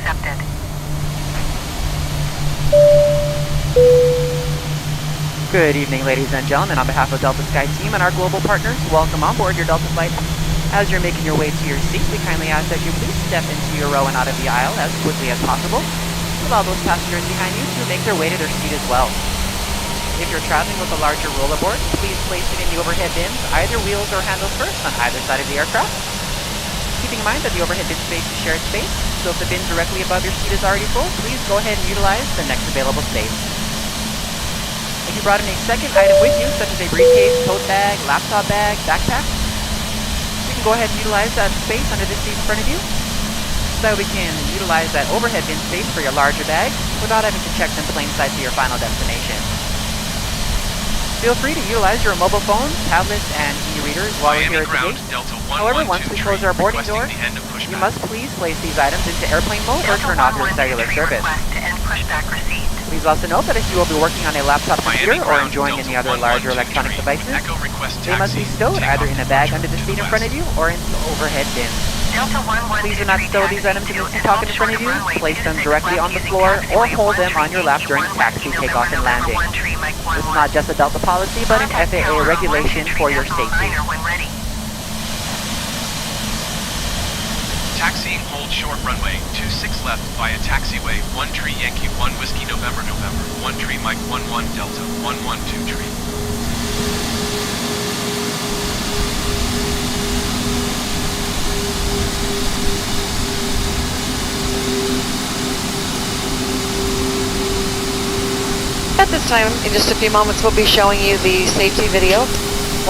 accepted. Good evening, ladies and gentlemen. On behalf of Delta Sky Team and our global partners, welcome on board your Delta flight. As you're making your way to your seat, we kindly ask that you please step into your row and out of the aisle as quickly as possible. Allow those passengers behind you to make their way to their seat as well. If you're traveling with a larger roller board, please place it in the overhead bins, either wheels or handles first on either side of the aircraft. Keeping in mind that the overhead bin space is shared space, so if the bin directly above your seat is already full, please go ahead and utilize the next available space. If you brought in a second item with you, such as a briefcase, tote bag, laptop bag, backpack, you can go ahead and utilize that space under the seat in front of you, so that we can utilize that overhead bin space for your larger bag without having to check them plain sight to your final destination. Feel free to utilize your mobile phones, tablets, and e-readers while you're here at the gate. However, once we close our boarding door, you must please place these items into airplane mode or turn off your cellular service. Please also note that if you will be working on a laptop computer or enjoying any other larger electronic devices, they must be stowed either in a bag under the seat in front of you or in the overhead bin. Please do not stow these items in the seat pocket in front of you, place them directly on the floor, or hold them on your lap during taxi, takeoff, and landing. This is not just a Delta policy, but an FAA regulation for your safety. Taxiing hold short runway, 26 left via taxiway, 1 Tree Yankee 1 Whiskey November, 1 Tree Mike 11 Delta, 112 Tree. At this time, in just a few moments, we'll be showing you the safety video.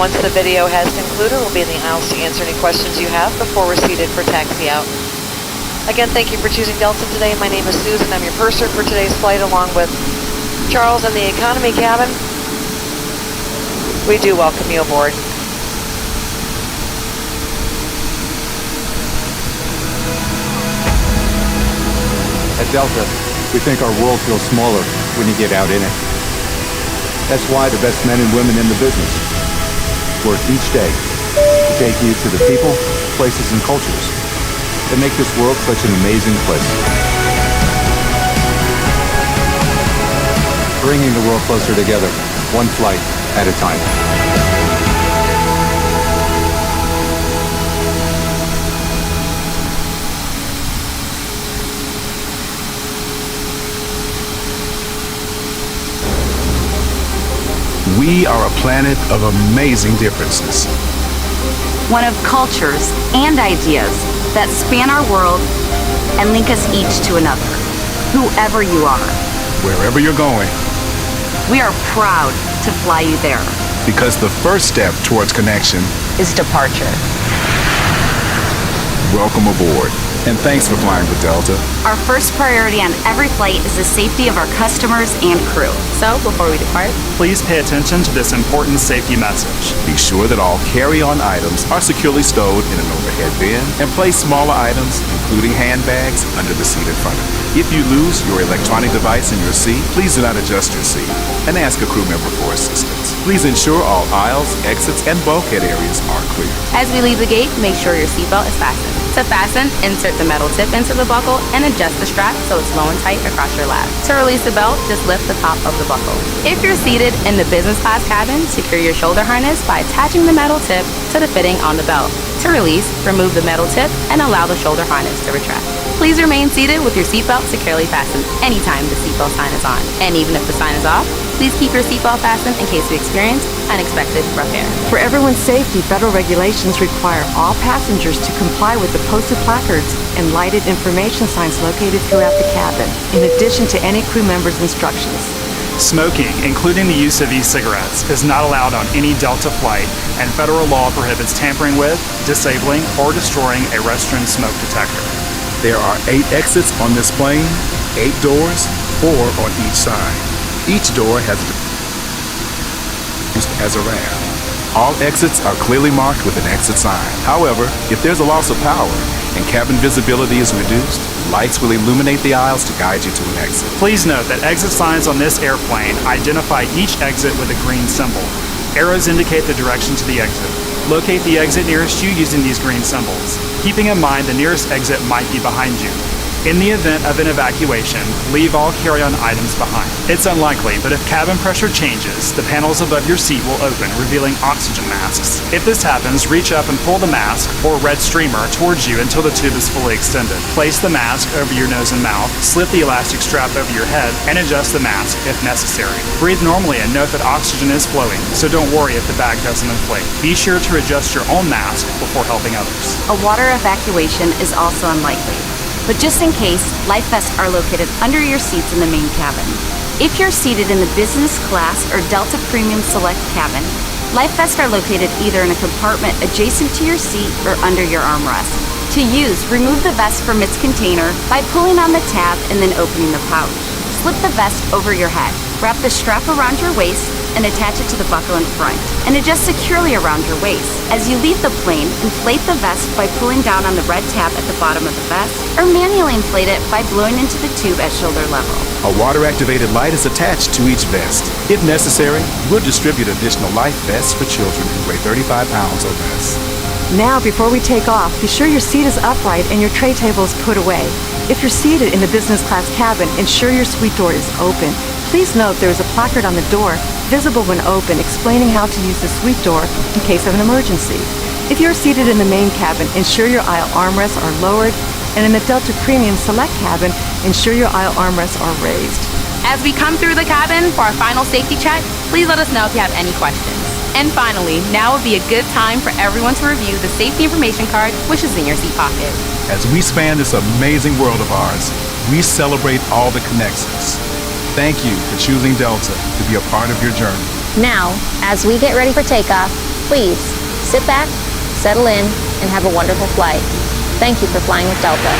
Once the video has concluded, we'll be in the aisles to answer any questions you have before we're seated for taxi out. Again, thank you for choosing Delta today. My name is Susan. I'm your purser for today's flight, along with Charles in the economy cabin. We do welcome you aboard. At Delta, we think our world feels smaller when you get out in it. That's why the best men and women in the business work each day to take you to the people, places, and cultures that make this world such an amazing place. Bringing the world closer together, one flight at a time. We are a planet of amazing differences. One of cultures and ideas that span our world and link us each to another, whoever you are. Wherever you're going. We are proud to fly you there. Because the first step towards connection is departure. Welcome aboard, and thanks for flying with Delta. Our first priority on every flight is the safety of our customers and crew. So, before we depart, please pay attention to this important safety message. Be sure that all carry-on items are securely stowed in an overhead bin, and place smaller items, including handbags, under the seat in front of you. If you lose your electronic device in your seat, please do not adjust your seat and ask a crew member for assistance. Please ensure all aisles, exits, and bulkhead areas are clear. As we leave the gate, make sure your seatbelt is fastened. To fasten, insert the metal tip into the buckle and adjust the strap so it's low and tight across your lap. To release the belt, just lift the top of the buckle. If you're seated in the business class cabin, secure your shoulder harness by attaching the metal tip to the fitting on the belt. To release, remove the metal tip and allow the shoulder harness to retract. Please remain seated with your seatbelt securely fastened anytime the seatbelt sign is on. And even if the sign is off, please keep your seatbelt fastened in case we experience unexpected rough air. For everyone's safety, federal regulations require all passengers to comply with the posted placards and lighted information signs located throughout the cabin, in addition to any crew member's instructions. Smoking, including the use of e-cigarettes, is not allowed on any Delta flight, and federal law prohibits tampering with, disabling, or destroying a restroom smoke detector. There are 8 exits on this plane, 8 doors, 4 on each side. Each door has used as a ramp. All exits are clearly marked with an exit sign. However, if there's a loss of power and cabin visibility is reduced, lights will illuminate the aisles to guide you to an exit. Please note that exit signs on this airplane identify each exit with a green symbol. Arrows indicate the direction to the exit. Locate the exit nearest you using these green symbols, keeping in mind the nearest exit might be behind you. In the event of an evacuation, leave all carry-on items behind. It's unlikely, but if cabin pressure changes, the panels above your seat will open, revealing oxygen masks. If this happens, reach up and pull the mask or red streamer towards you until the tube is fully extended. Place the mask over your nose and mouth, slip the elastic strap over your head, and adjust the mask if necessary. Breathe normally and note that oxygen is flowing, so don't worry if the bag doesn't inflate. Be sure to adjust your own mask before helping others. A water evacuation is also unlikely. But just in case, life vests are located under your seats in the main cabin. If you're seated in the business class or Delta Premium Select cabin, life vests are located either in a compartment adjacent to your seat or under your armrest. To use, remove the vest from its container by pulling on the tab and then opening the pouch. Slip the vest over your head. Wrap the strap around your waist and attach it to the buckle in front, and adjust securely around your waist. As you leave the plane, inflate the vest by pulling down on the red tab at the bottom of the vest, or manually inflate it by blowing into the tube at shoulder level. A water-activated light is attached to each vest. If necessary, we'll distribute additional life vests for children who weigh 35 pounds or less. Now, before we take off, be sure your seat is upright and your tray table is put away. If you're seated in the business class cabin, ensure your suite door is open. Please note there is a placard on the door, visible when open, explaining how to use the suite door in case of an emergency. If you're seated in the main cabin, ensure your aisle armrests are lowered, and in the Delta Premium Select cabin, ensure your aisle armrests are raised. As we come through the cabin for our final safety check, please let us know if you have any questions. And finally, now would be a good time for everyone to review the safety information card, which is in your seat pocket. As we span this amazing world of ours, we celebrate all the connections. Thank you for choosing Delta to be a part of your journey. Now, as we get ready for takeoff, please sit back, settle in, and have a wonderful flight. Thank you for flying with Delta.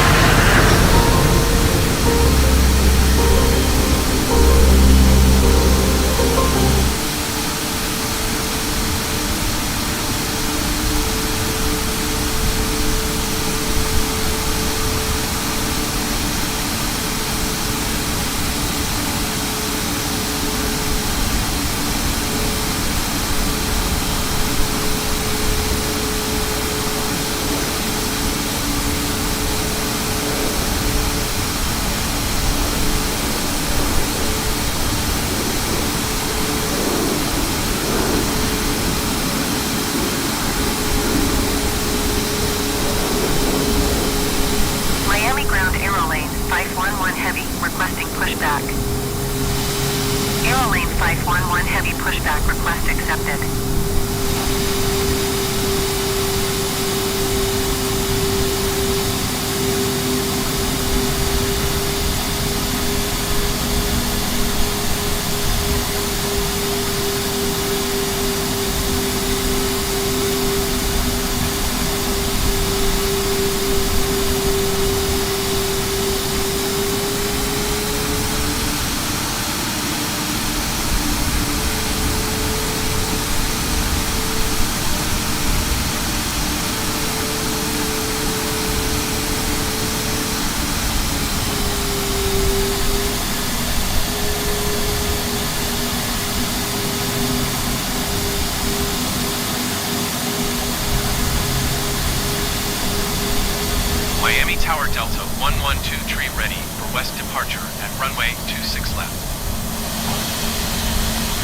Miami Tower Delta 112 ready for west departure at runway 26 left.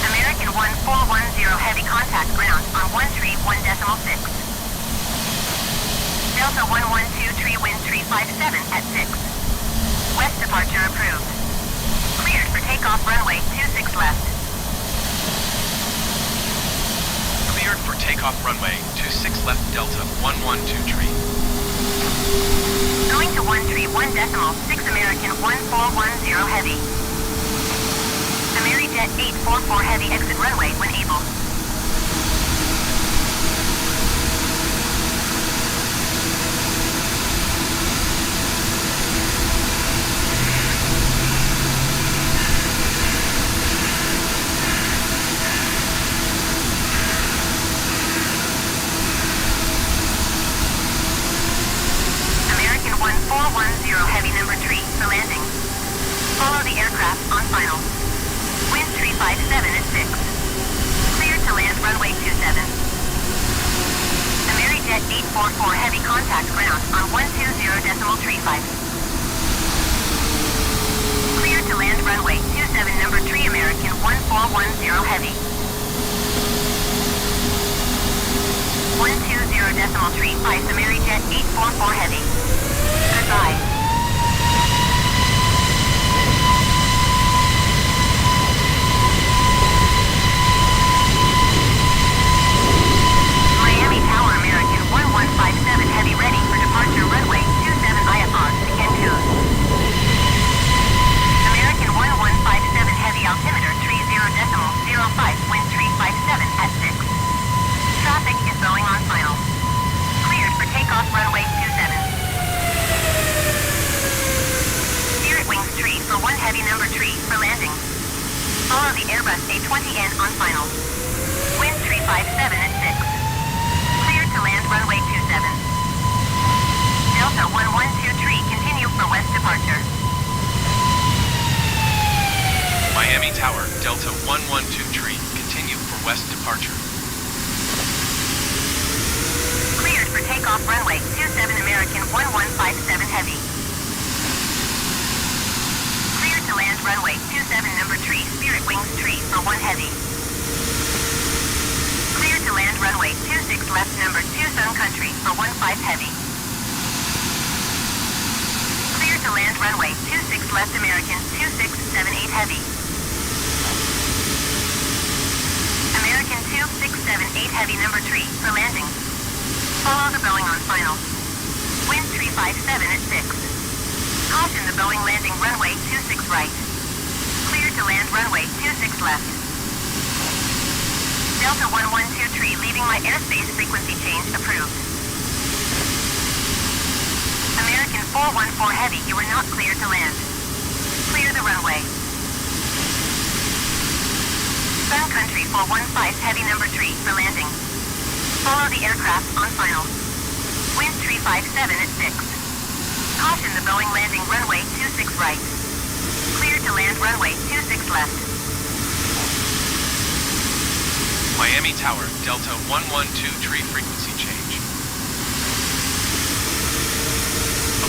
American 1410 heavy contact ground on 131.6. Delta 1123 wind 357 at 6. West departure approved. Cleared for takeoff runway 26 left. Cleared for takeoff runway 26 left Delta 1123. Going to 131.6 American 1410 heavy. Amerijet 844 heavy exit runway when able. American 1410 heavy number 3 for landing. Follow the aircraft on final. Wind 357 at 6. Cleared to land runway 27. Amerijet 844 heavy contact ground on 120.35. Ice Amerijet 844 Heavy. Goodbye. Miami Tower American 1157 Heavy ready for departure runway 27 IFR to Cancun. American 1157 Heavy altimeter 30.05 wind 357 at 6. Traffic is going on final. Cleared for takeoff runway 27. Spirit wings tree for 1 heavy number tree for landing. Follow the Airbus A320 on final. Wind 357 at 6. Cleared to land runway 27. Delta 112 tree continue for west departure. Miami Tower, Delta 112 tree, continue for west departure. Cleared for takeoff runway 27 American 1157 Heavy. Cleared to land runway 27 number tree Spirit wings tree for 1 Heavy. Cleared to land runway 26 left number 2 Sun Country for 15 Heavy. Cleared to land runway 26 left American 2678 Heavy. American 2678 Heavy number 3 for landing. Follow the Boeing on final. Wind 357 at 6. Caution the Boeing landing runway 26 right. Clear to land runway 26 left. Delta 1123 leaving my airspace frequency change approved. American 414 Heavy, you are not cleared to land. Clear the runway. Sun Country 415 Heavy number 3 for landing. Follow the aircraft on final. Wind 357 at 6. Caution the Boeing landing runway 26 right. Clear to land runway 26 left. Miami Tower, Delta 112 tree frequency change.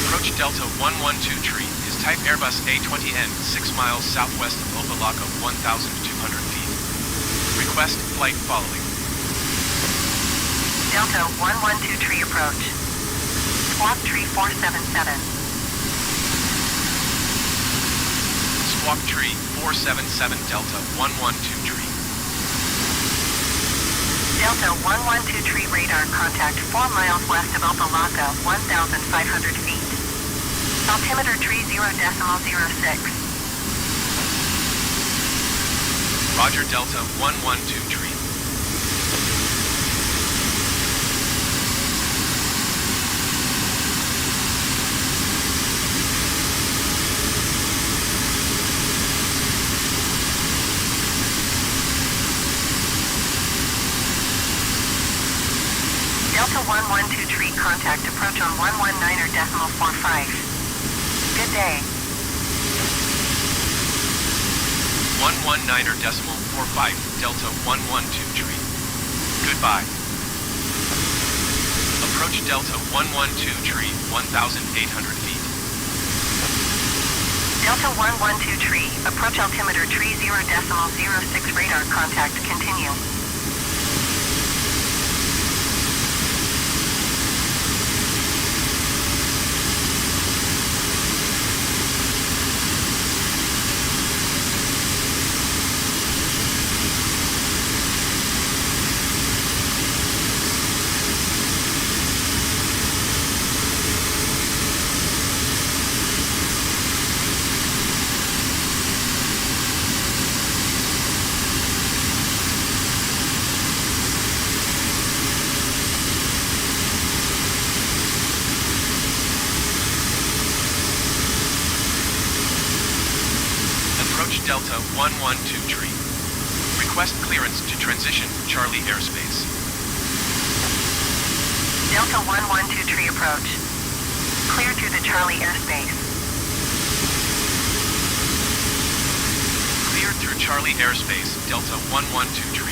Approach Delta 112 tree is type Airbus A320N 6 miles southwest of Opa-locka 1,200 feet. Request flight following. Delta 112 tree approach. Squawk tree 477. Squawk tree 477 Delta 112 tree. Delta 112 tree radar contact 4 miles west of Opa-locka 1,500 feet. Altimeter tree 0.06. Roger Delta 112 tree. Delta 112 tree contact approach on 119.45. Good day. 119.45 Delta 112 tree. Goodbye. Approach Delta 112 tree 1,800 feet. Delta 112 tree, approach altimeter tree 0.06 radar contact continue. Delta 112 tree. Request clearance to transition Charlie airspace. Delta 112 tree approach. Clear to the Charlie airspace. Cleared through Charlie airspace, Delta 112 tree.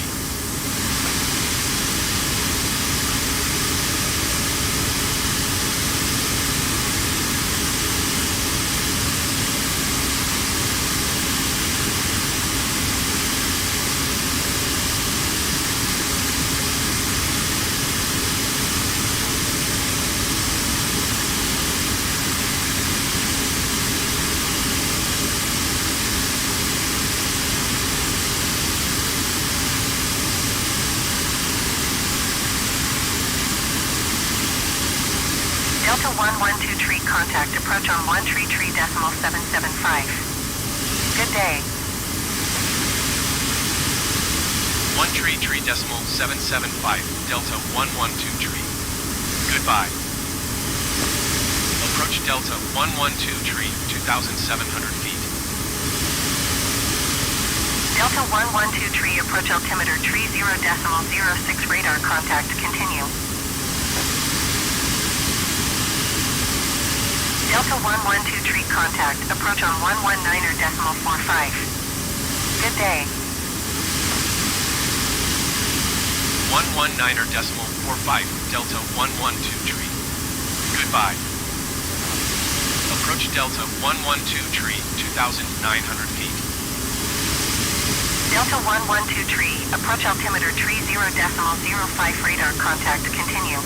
112 tree contact. Approach on 133.775. Good day. 133.775, Delta 112 tree. Goodbye. Approach Delta 112 tree, 2,700 feet. Delta 112 tree, approach altimeter tree 0.06 radar contact. Continue. Delta 112 tree contact. Approach on 119.45. Good day. 119.45, Delta 112 tree. Goodbye. Approach Delta 112 tree, 2,900 feet. Delta 112 tree, approach altimeter tree 0.05 radar contact. Continue.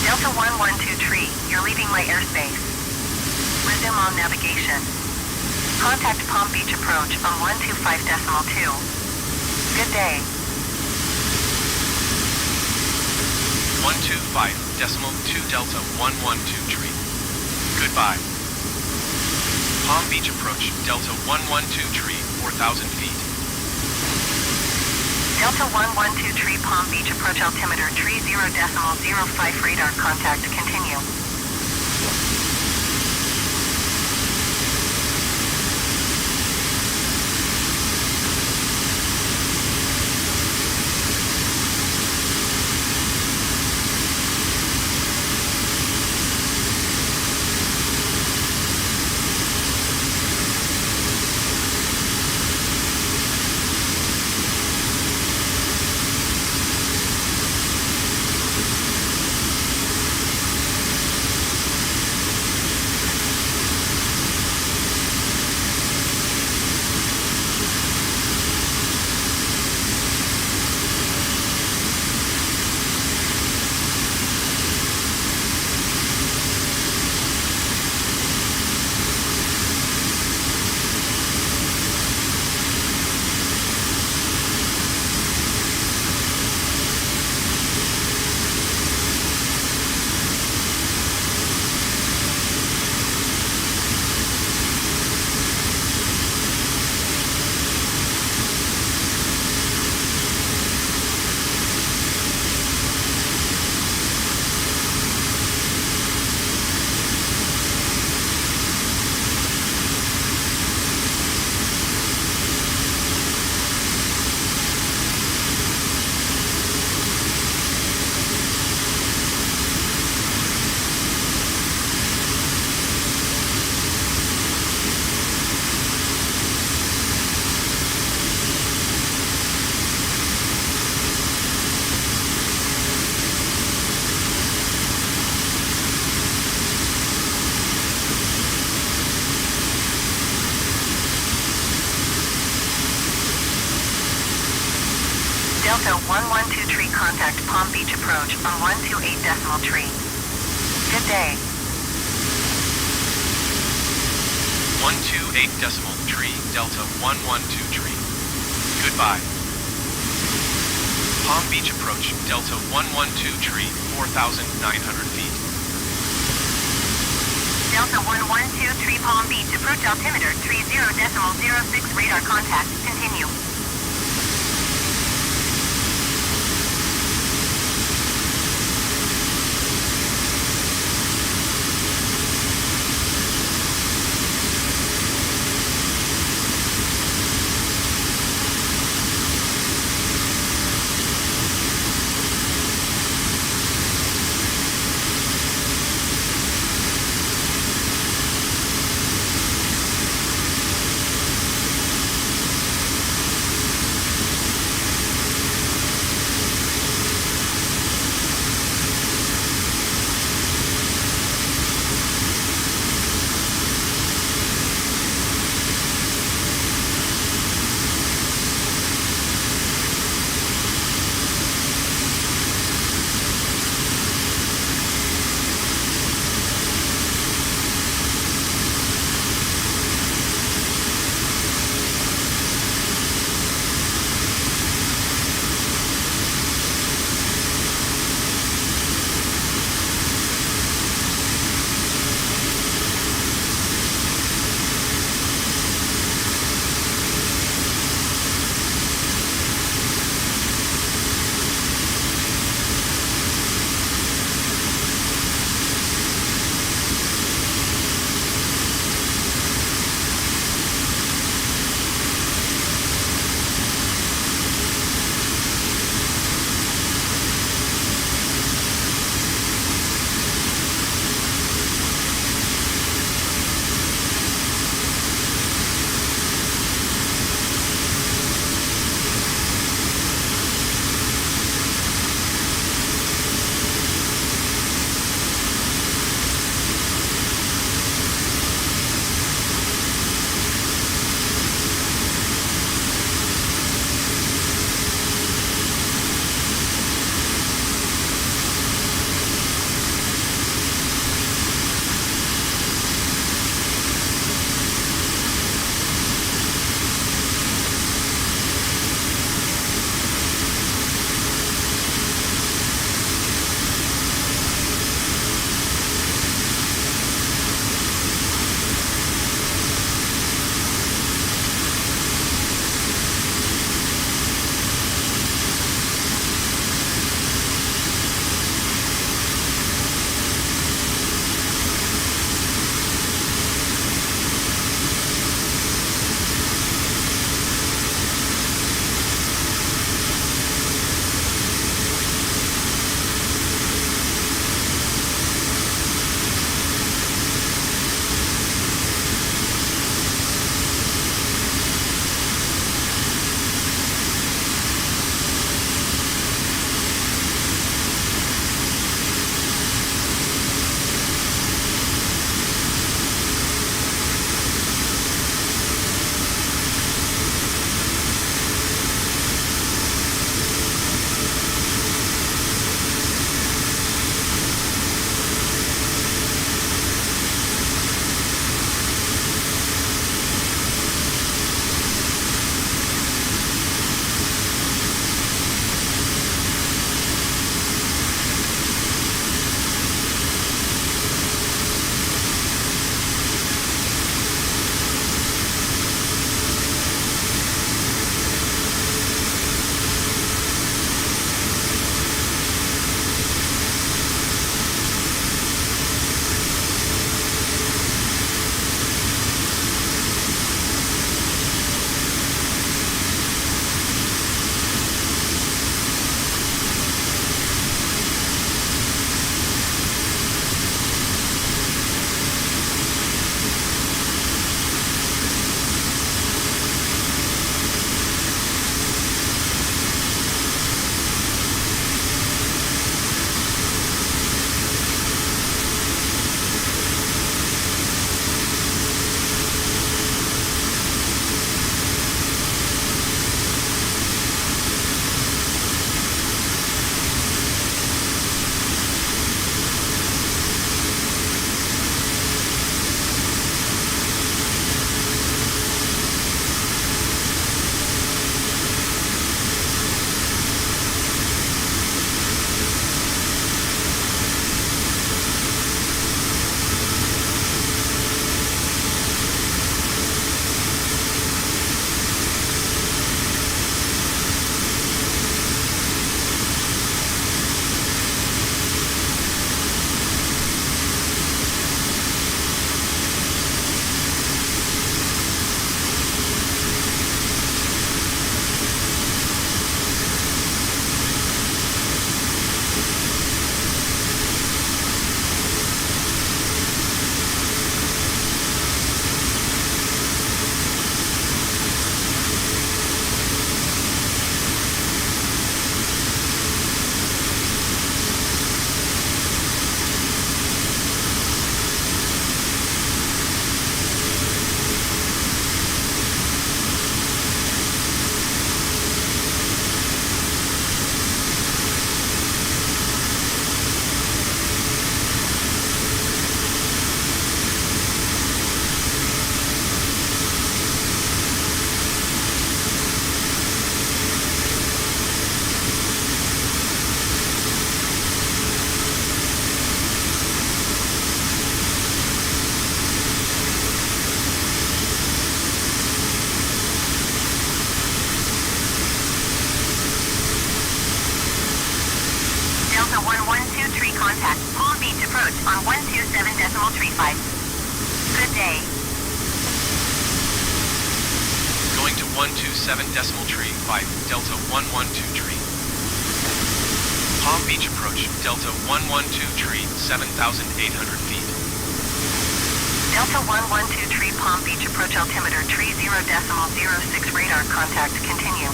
Delta 112 tree, you're leaving my airspace. Resume on navigation. Contact Palm Beach approach on 125.2. Good day. 125.2 Delta 112 tree. Goodbye. Palm Beach approach, Delta 112 tree, 4,000 feet. Delta 112 tree, Palm Beach approach altimeter tree 0.05 radar contact. Continue. Delta 112 tree, contact Palm Beach approach on 128 decimal tree. Good day. 128 decimal tree, Delta 112 tree. Goodbye. Palm Beach approach, Delta 112 tree, 4,900 feet. Delta 112 tree, Palm Beach approach altimeter 30.06 radar contact. Continue. Palm Beach approach on 127.35. Good day. Going to 127.35, Delta 112 tree. Palm Beach approach, Delta 112 tree, 7,800 feet. Delta 112 tree, Palm Beach approach altimeter, tree 0.06 radar contact, continue.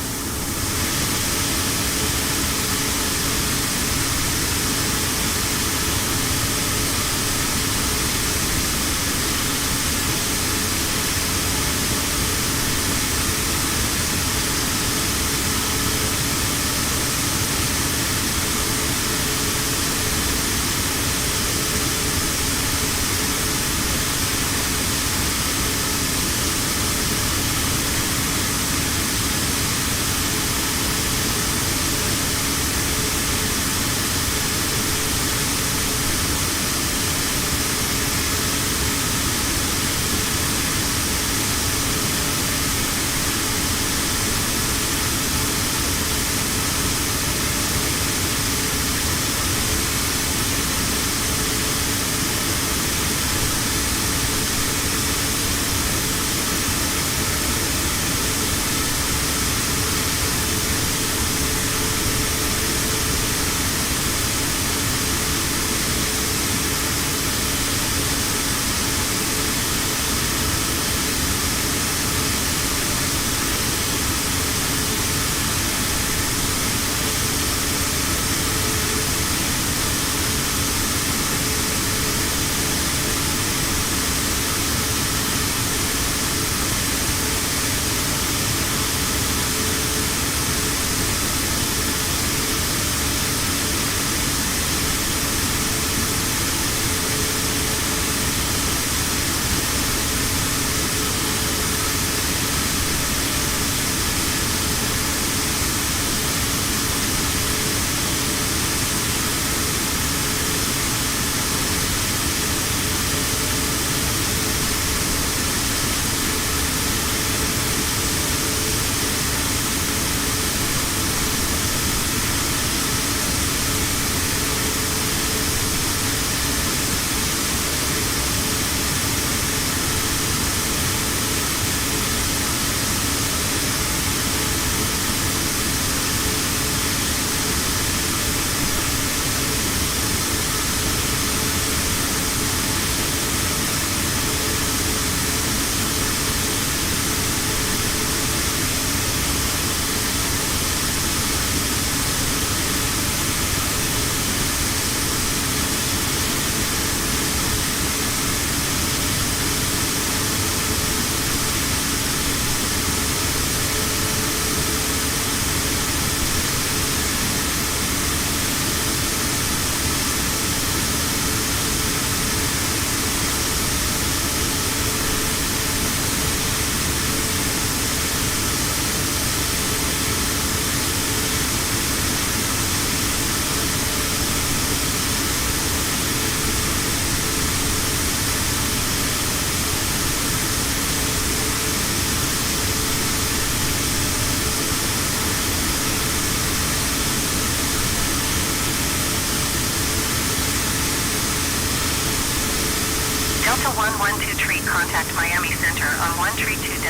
Delta 112 tree, contact Miami Center on 132.25.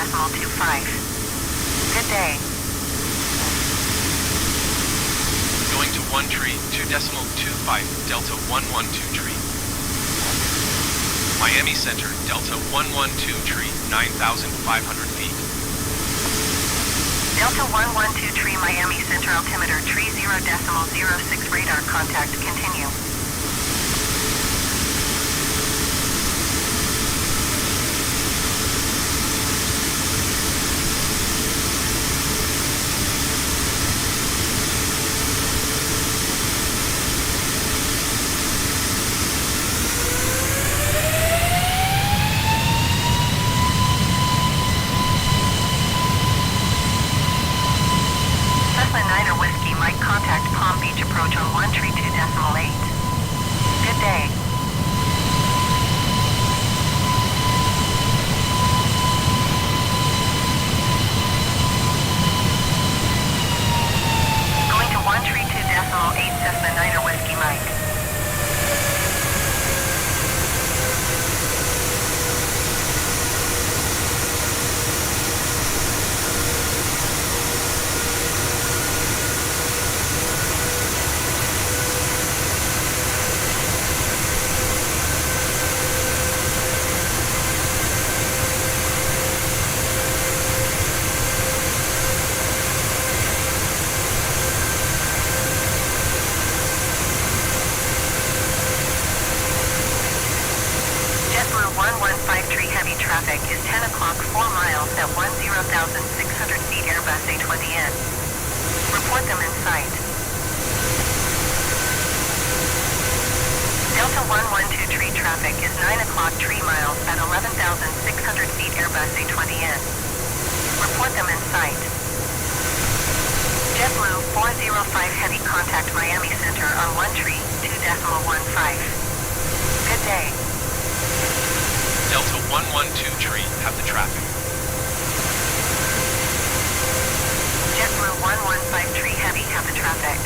Good day. Going to 1 tree, 2.25, Delta 112 tree. Miami Center, Delta 112 tree, 9,500 feet. Delta 112 tree, Miami Center altimeter, tree 0.06 radar contact, continue. Cessna Niner Whiskey might contact Palm Beach approach on 132.8. 113 heavy traffic is 10 o'clock 4 miles at 10,600 feet Airbus A20N. Report them in sight. Delta 112 traffic is 9 o'clock 3 miles at 11,600 feet Airbus A20N. Report them in sight. JetBlue 405 heavy contact Miami Center on 132.15. Good day. Delta 112 have the traffic. JetBlue 115 heavy have the traffic.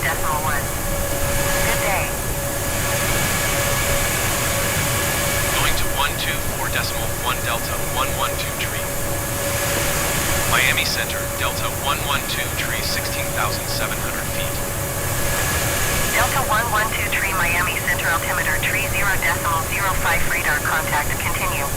Good day. Going to 124.1 Delta 112 tree. Miami Center, Delta 112 tree 16,700 feet. Delta 112 tree Miami Center altimeter tree 0.05 radar contact continue.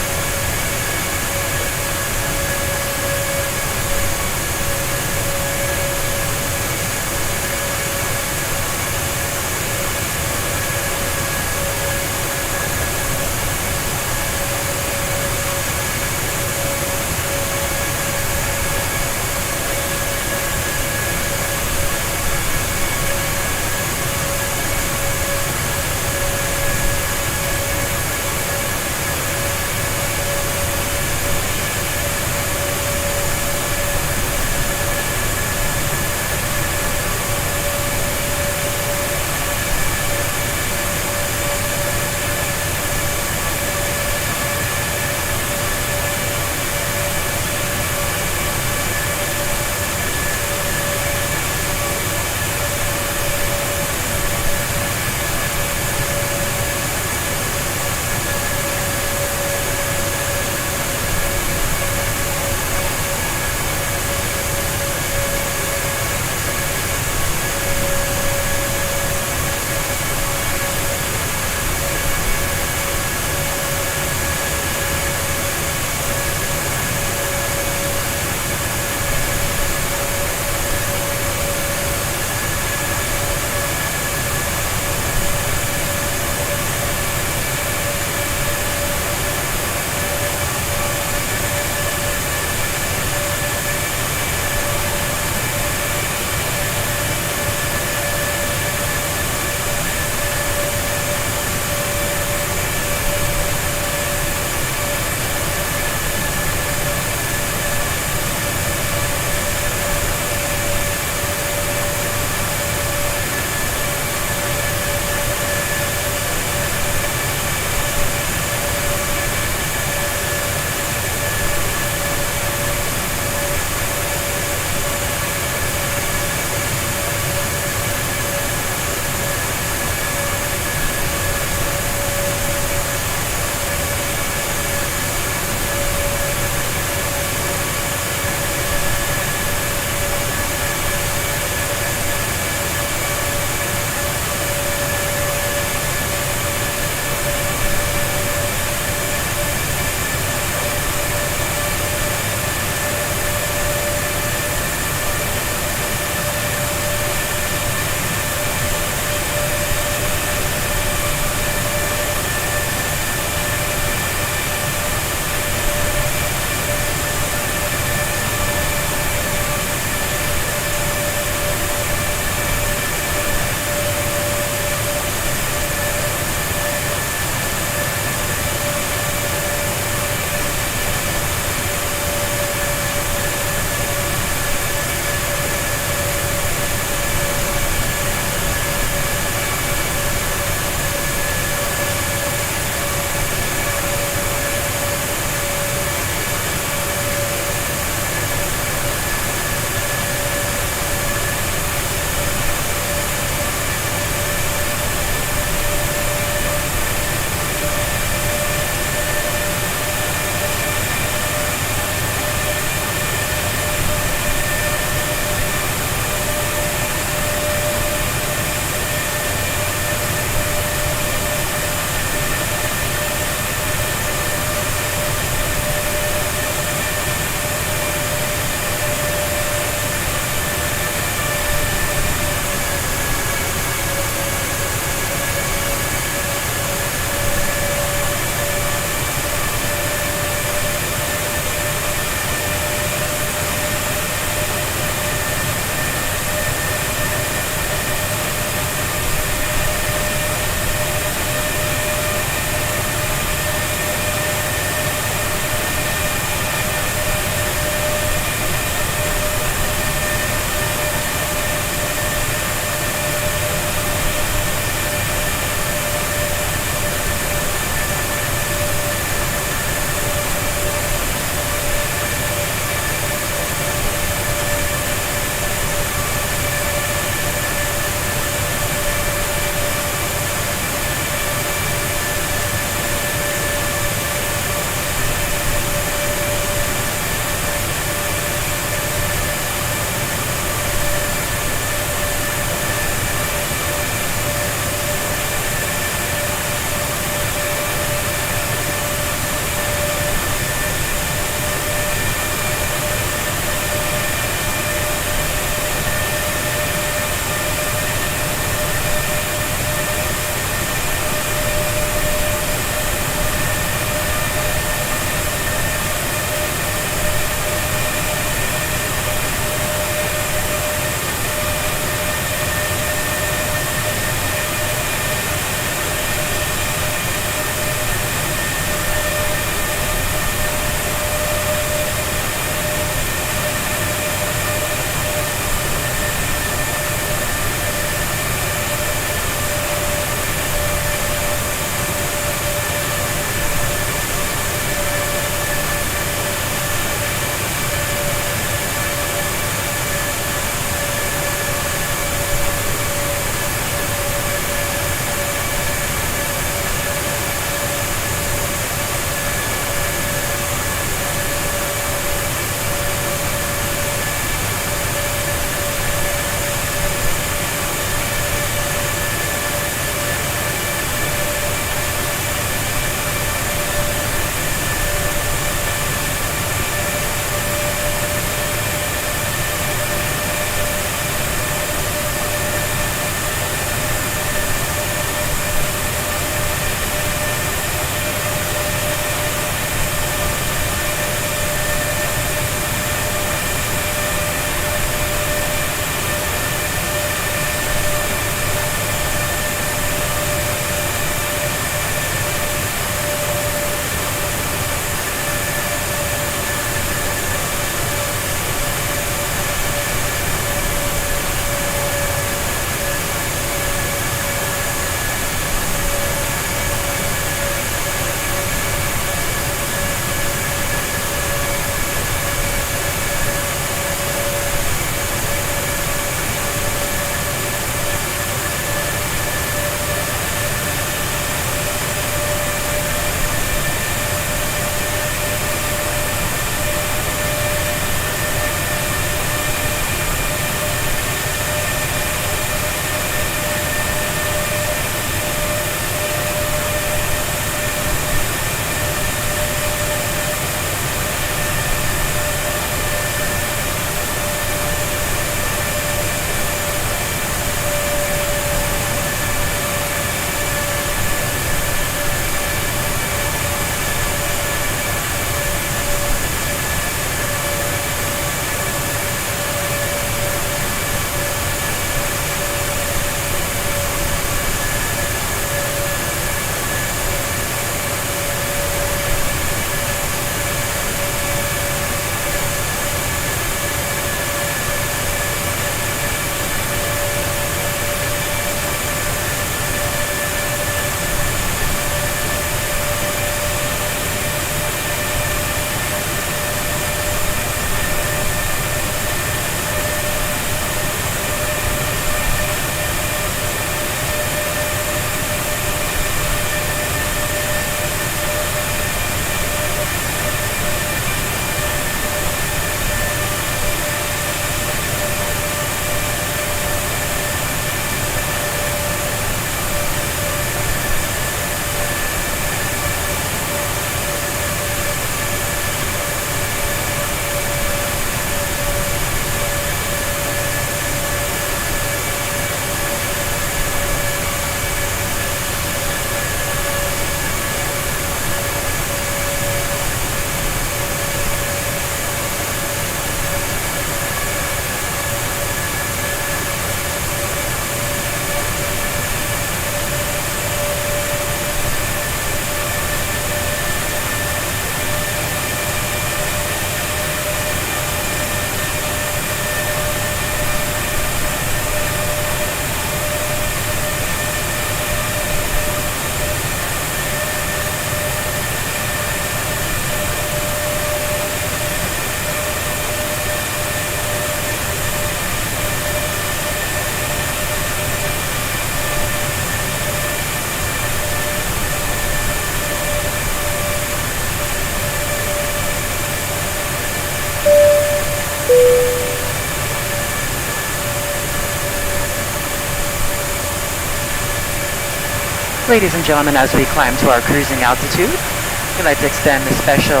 Ladies and gentlemen, as we climb to our cruising altitude, we'd like to extend a special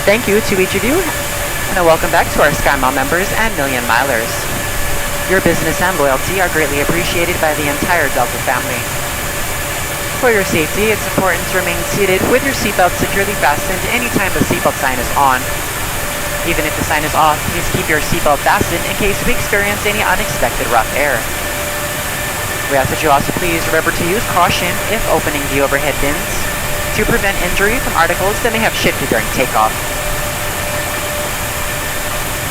thank you to each of you and a welcome back to our SkyMile members and Million Milers. Your business and loyalty are greatly appreciated by the entire Delta family. For your safety, it's important to remain seated with your seatbelt securely fastened anytime the seatbelt sign is on. Even if the sign is off, please keep your seatbelt fastened in case we experience any unexpected rough air. We ask that you also please remember to use caution if opening the overhead bins to prevent injury from articles that may have shifted during takeoff.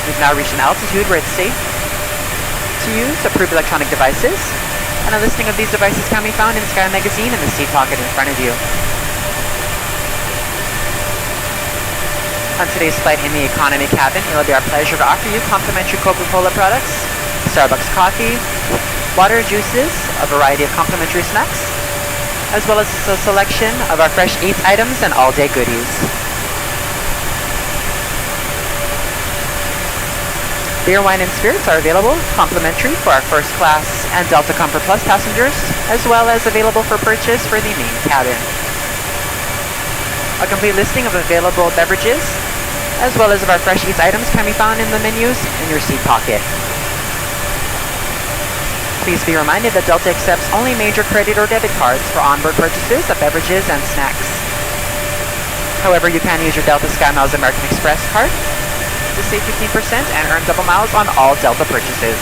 We've now reached an altitude where it's safe to use approved electronic devices, and a listing of these devices can be found in Sky Magazine in the seat pocket in front of you. On today's flight in the economy cabin, it will be our pleasure to offer you complimentary Coca-Cola products, Starbucks coffee, water, juices, a variety of complimentary snacks, as well as a selection of our fresh eats items and all-day goodies. Beer, wine, and spirits are available complimentary for our first class and Delta Comfort Plus passengers, as well as available for purchase for the main cabin. A complete listing of available beverages, as well as of our fresh eats items, can be found in the menus in your seat pocket. Please be reminded that Delta accepts only major credit or debit cards for onboard purchases of beverages and snacks. However, you can use your Delta SkyMiles American Express card to save 15% and earn double miles on all Delta purchases.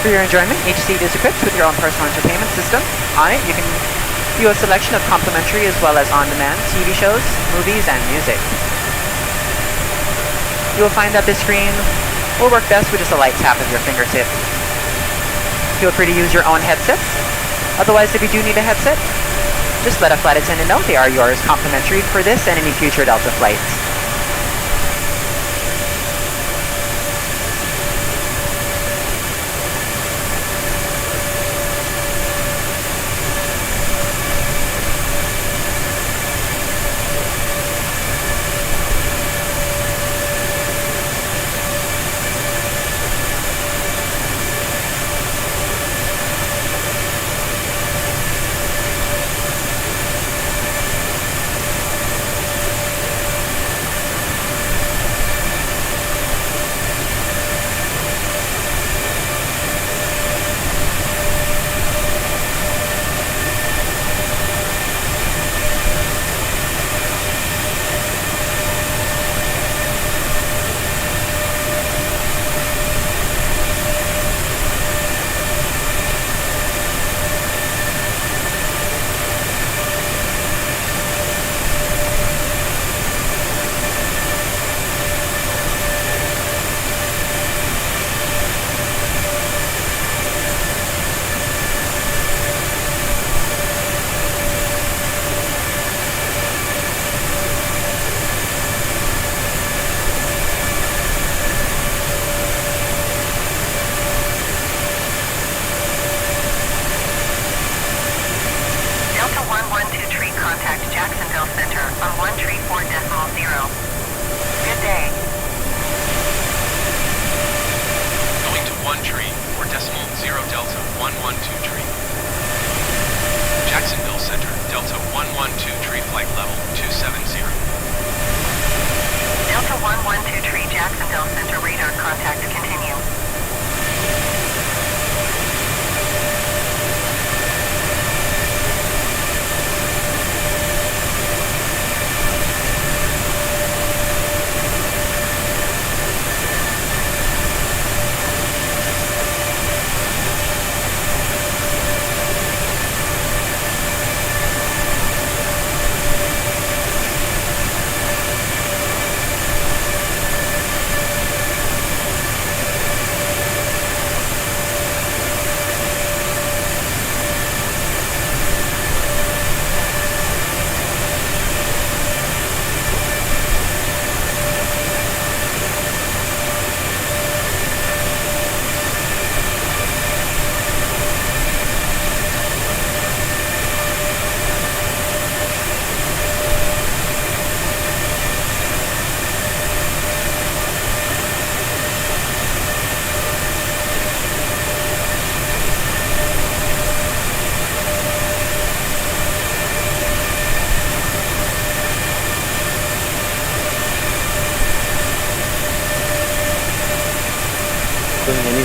For your enjoyment, each seat is equipped with your own personal entertainment system. On it, you can view a selection of complimentary as well as on-demand TV shows, movies, and music. You will find that this screen will work best with just a light tap of your fingertip. Feel free to use your own headsets. Otherwise, if you do need a headset, just let a flight attendant know they are yours complimentary for this and any future Delta flights.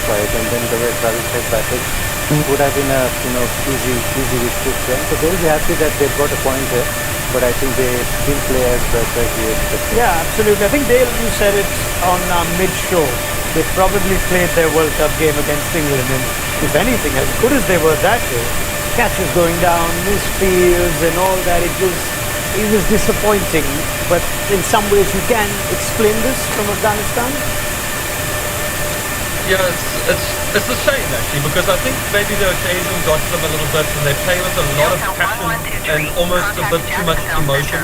fight, and then the way Travis had batted would have been a easy victory for them. So they'll be happy that they've got a point here, but I think they didn't play as we expected. Yeah, absolutely. I think Dale, you said it on mid-show. They probably played their World Cup game against England, and if anything, as good as they were that day, catches going down, misfields and all that, it was disappointing. But in some ways, you can explain this from Afghanistan. Yeah, it's a shame actually, because I think maybe the occasion got to them a little bit, and they play with a lot of passion and almost a bit too much emotion.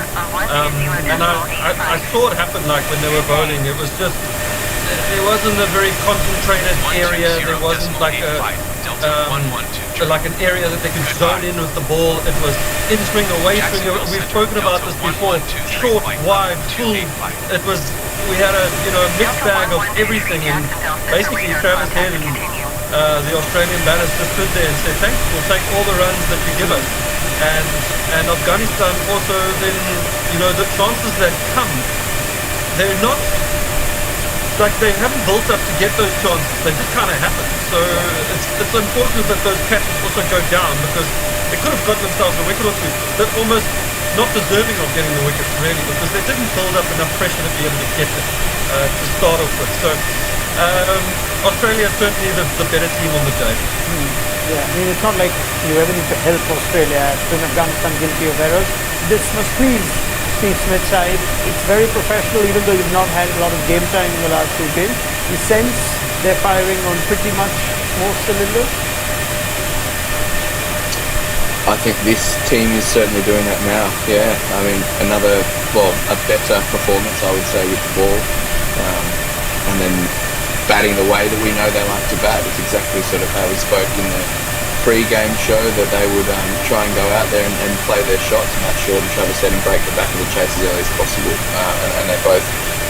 And I saw it happen like when they were bowling. It was just, there wasn't a very concentrated area. There wasn't like like an area that they could zone in with the ball. It was in swing, away swing. We've spoken about this before. Short, wide, full. It was. We had a mixed bag of everything, and basically Travis Head and the Australian batters just stood there and said, thanks, we'll take all the runs that you give us. And Afghanistan also then, the chances that come, they're not, like they haven't built up to get those chances, they just kind of happen. So it's unfortunate that those catches also go down, because they could have got themselves a wicket or two. They're almost not deserving of getting the wickets really, because they didn't build up enough pressure to be able to get them to start off with. So Australia is certainly the better team on the day. Yeah, I mean, it's not like you ever need to help Australia when Afghanistan guilty of errors. This must please Steve Smith's side. It's very professional, even though you've not had a lot of game time in the last two games. You sense they're firing on pretty much more cylinders. I think this team is certainly doing that now. Yeah, I mean, a better performance, I would say, with the ball, and then batting the way that we know they like to bat. It's exactly sort of how we spoke in the pre-game show, that they would try and go out there and play their shots. Matt Short and Travis Head and break the back of the chase as early as possible, and they both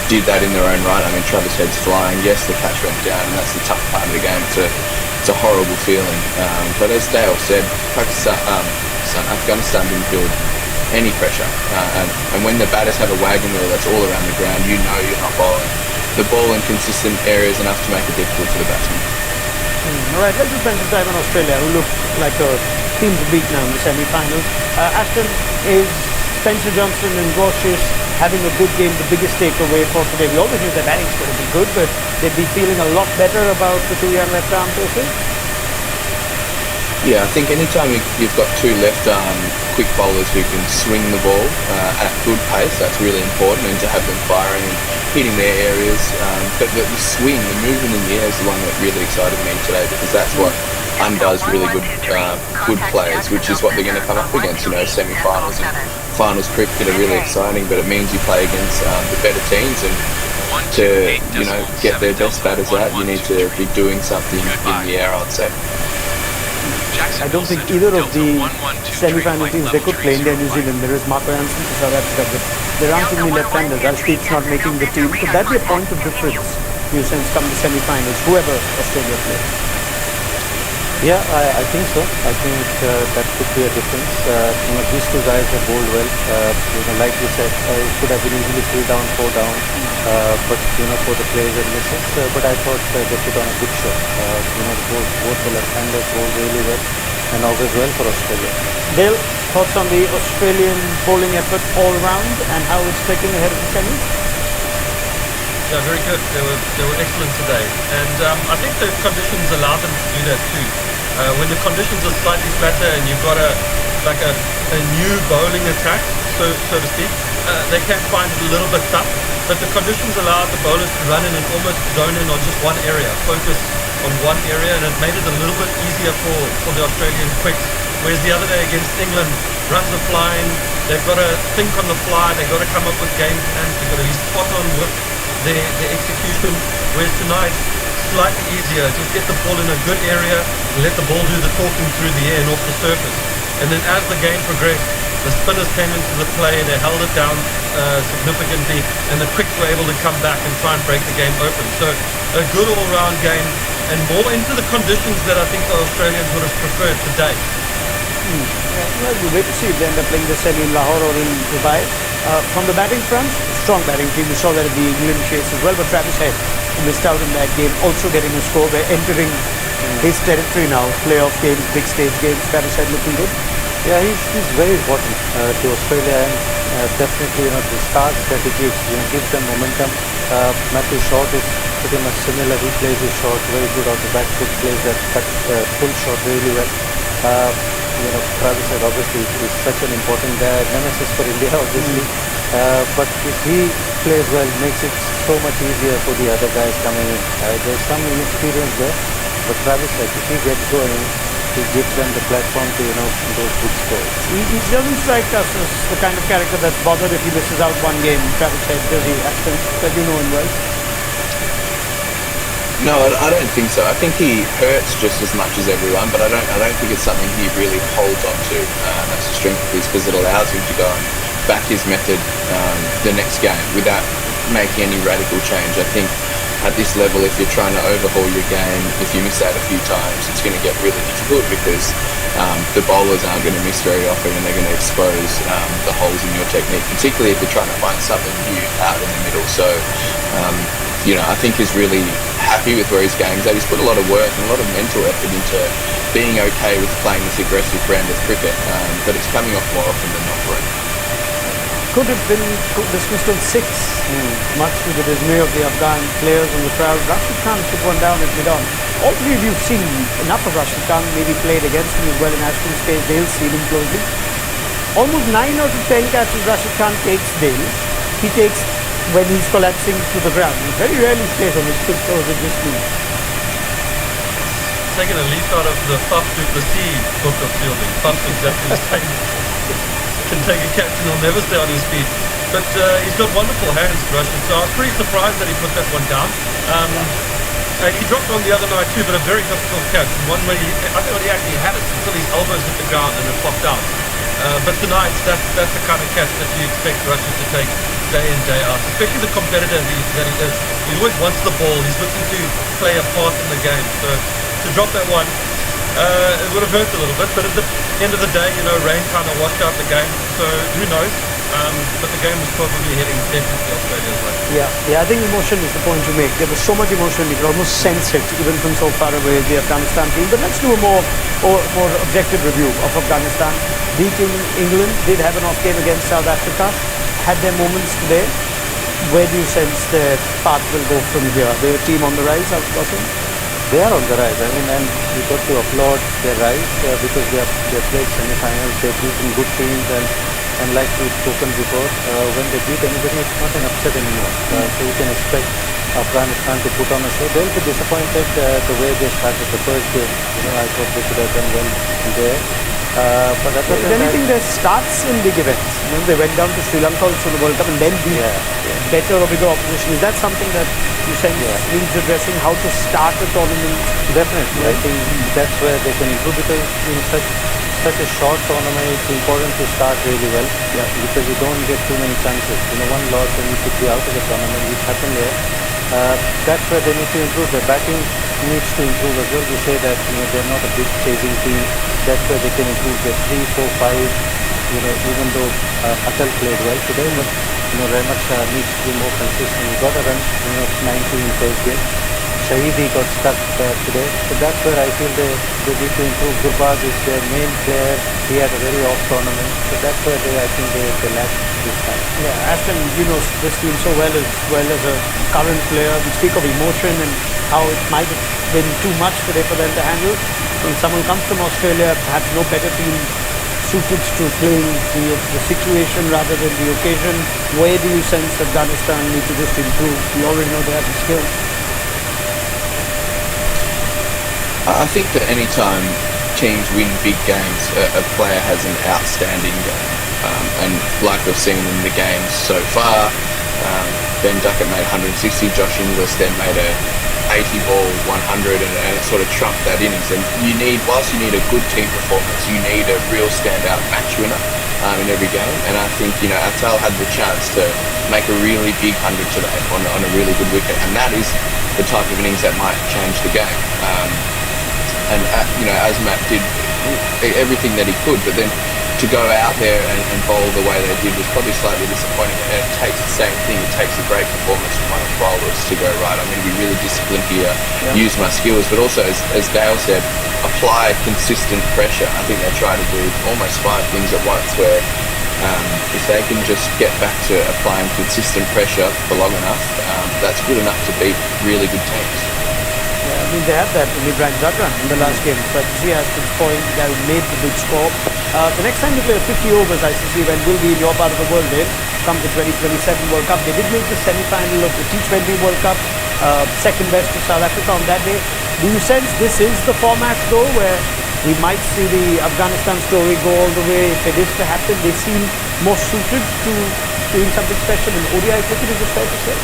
did that in their own right. I mean, Travis Head's flying. Yes, the catch went down, and that's the tough part of the game. It's a horrible feeling. But as Dale said, Afghanistan didn't build any pressure. And when the batters have a wagon wheel that's all around the ground, you're not bowling the ball in consistent areas enough to make it difficult for the batsman. All right, let's just spend some time on Australia, who look like a team to beat now in the semi-finals. Ashton, is Spencer Johnson and Gauchius having a good game the biggest takeaway for today? We always knew their batting's going to be good, but they'd be feeling a lot better about the two young left-arm pacers? Yeah, I think anytime you've got two left-arm quick bowlers who can swing the ball at good pace, that's really important, and to have them firing and hitting their areas. But the swing, the movement in the air is the one that really excited me today, because that's what undoes really good players, which is what they're going to come up against. Semi-finals and finals cricket are really exciting, but it means you play against the better teams, and to get their best batters out, you need to be doing something in the air, I'd say. I don't think either of the semi-final teams, they could play India, New Zealand. There is Marco Jansen for South Africa, but there aren't too many left-handers. Alsteed's not making the team. Could that be a point of difference, you sense, come the semi-finals, whoever Australia plays? Yeah, I think so. I think that could be a difference. These two guys have bowled well. Like you said, it could have been easily 3 down, 4 down, but for the players and misses. But I thought they put on a good show. Both the left-handers bowled really well, and always well for Australia. Dale, thoughts on the Australian bowling effort all round and how it's taking ahead of the semis? Yeah, very good. They were excellent today, and I think the conditions allowed them to do that too. When the conditions are slightly flatter and you've got a new bowling attack, so to speak, they can find it a little bit tough. But the conditions allowed the bowlers to run in and almost zone in on just one area, focus on one area, and it made it a little bit easier for the Australian quicks. Whereas the other day against England, runs are flying, they've got to think on the fly, they've got to come up with game plans, they've got to be spot on with their execution. Whereas tonight, slightly easier, just get the ball in a good area, let the ball do the talking through the air and off the surface. And then as the game progressed, the spinners came into the play, they held it down significantly, and the quicks were able to come back and try and break the game open. So a good all-round game, and more into the conditions that I think the Australians would have preferred today. Well, we wait to see if they end up playing the semi in Lahore or in Dubai. From the batting front, strong batting team. We saw that in the England chase as well, but Travis Head missed out in that game, also getting a score. We're entering his territory now, playoff games, big stage games. Travis Head looking good. Yeah, he's very important to Australia, and definitely, the start strategy, gives them momentum. Matthew Short is pretty much similar. He plays his shot very good out the back foot, plays that full shot really well. Travis Head obviously is such an important guy, nemesis for India obviously. But if he plays well, makes it so much easier for the other guys coming in. There's some inexperience there, but Travis Head, if he gets going, he gives them the platform to, those big scores. He doesn't strike us as the kind of character that's bothered if he misses out one game. Travis Head, does he, Ashton? That you know him well. No, I don't think so. I think he hurts just as much as everyone, but I don't think it's something he really holds on to. That's the strength of his, because it allows him to go and back his method the next game without making any radical change. I think at this level, if you're trying to overhaul your game, if you miss out a few times, it's going to get really difficult, because the bowlers aren't going to miss very often, and they're going to expose the holes in your technique, particularly if you're trying to find something new out in the middle. So, I think he's really happy with where his game's at. He's put a lot of work and a lot of mental effort into being okay with playing this aggressive brand of cricket, but it's coming off more often than not for him. Could have been dismissed on 6, much to the dismay of the Afghan players and the crowd. Rashid Khan put one down at mid-on. All three of you have seen enough of Rashid Khan, maybe played against him as well in Ashton's case. Dale's seen him closely. Almost 9 out of 10 catches Rashid Khan takes Dale. He takes when he's collapsing to the ground. He very rarely plays on his feet, or is it just me? Taking a leaf out of the Faf du Plessis book of fielding. Faf's exactly the same. Can take a catch and he'll never stay on his feet. But he's got wonderful hands, Rashid. So I was pretty surprised that he put that one down. He dropped one the other night too, but a very difficult catch. One where I thought he actually had it until his elbows hit the ground and it popped out. But tonight, that's the kind of catch that you expect Rashid to take day in, day out. Especially the competitor that he is. He always wants the ball. He's looking to play a part in the game. So to drop that one, it would have hurt a little bit, but at the end of the day, rain kind of washed out the game, so who knows? But the game was probably heading definitely Australia's way. Yeah, I think emotion is the point you make. There was so much emotion, you could almost sense it, even from so far away, the Afghanistan team. But let's do a more objective review of Afghanistan. Beating England, did have an off game against South Africa, had their moments today. Where do you sense their path will go from here? They're a team on the rise, Austin? They are on the rise. And we got to applaud their rise because they played semi-finals, they've beaten good teams, and like we've spoken before, when they beat anybody, it's not an upset anymore. So you can expect Afghanistan to put on a show. They'll be disappointed the way they started the first game. I thought they could have done well there. But other than anything that starts in big events. They went down to Sri Lanka also the World Cup and then beat better or bigger opposition. Is that something that you sense needs addressing? How to start a tournament? Definitely. I think that's where they can improve, because in such a short tournament, it's important to start really well. Because you don't get too many chances. One loss and you could be out of the tournament, which happened there. That's where they need to improve. The batting needs to improve as well. We say that they're not a big chasing team. That's where they can improve their 3, 4, 5. Even though Atal played well today, but Rahmat Shah needs to be more consistent. He got a run, 90 in first game. Shahidi got stuck today. So that's where I feel they need to improve. Gurbaz is their main player. He had a very off tournament. So that's where I think they lack this time. Yeah, Ashton, this team so well as a current player. We speak of emotion and how it might have been too much today for them to handle. When someone comes from Australia, perhaps no better team suited to playing the situation rather than the occasion. Where do you sense Afghanistan need to just improve? We already know they have the skill. I think that any time teams win big games, a player has an outstanding game. And like we've seen in the games so far, Ben Duckett made 160, Josh Inglis then made a 80 ball 100, and it sort of trumped that innings. And whilst you need a good team performance, you need a real standout match winner in every game. And I think Atal had the chance to make a really big 100 today on a really good wicket, and that is the type of innings that might change the game. And as Matt did everything that he could, but then to go out there and bowl the way they did was probably slightly disappointing. And it takes the same thing. It takes a great performance from one of the bowlers to go, right, I'm going to be really disciplined here, use my skills, but also, as Dale said, apply consistent pressure. I think they try to do almost 5 things at once, where if they can just get back to applying consistent pressure for long enough, that's good enough to beat really good teams. Yeah, I mean, they had that with Ibrahim Zadran in the last game, but 3 has to point, they made the big score. The next time they play a 50 overs ICC event will be in your part of the world, Dave, come the 2027 World Cup. They did make the semi-final of the T20 World Cup, second best to South Africa on that day. Do you sense this is the format, though, where we might see the Afghanistan story go all the way? If it is to happen, they seem more suited to doing something special in ODI cricket, is it fair to say?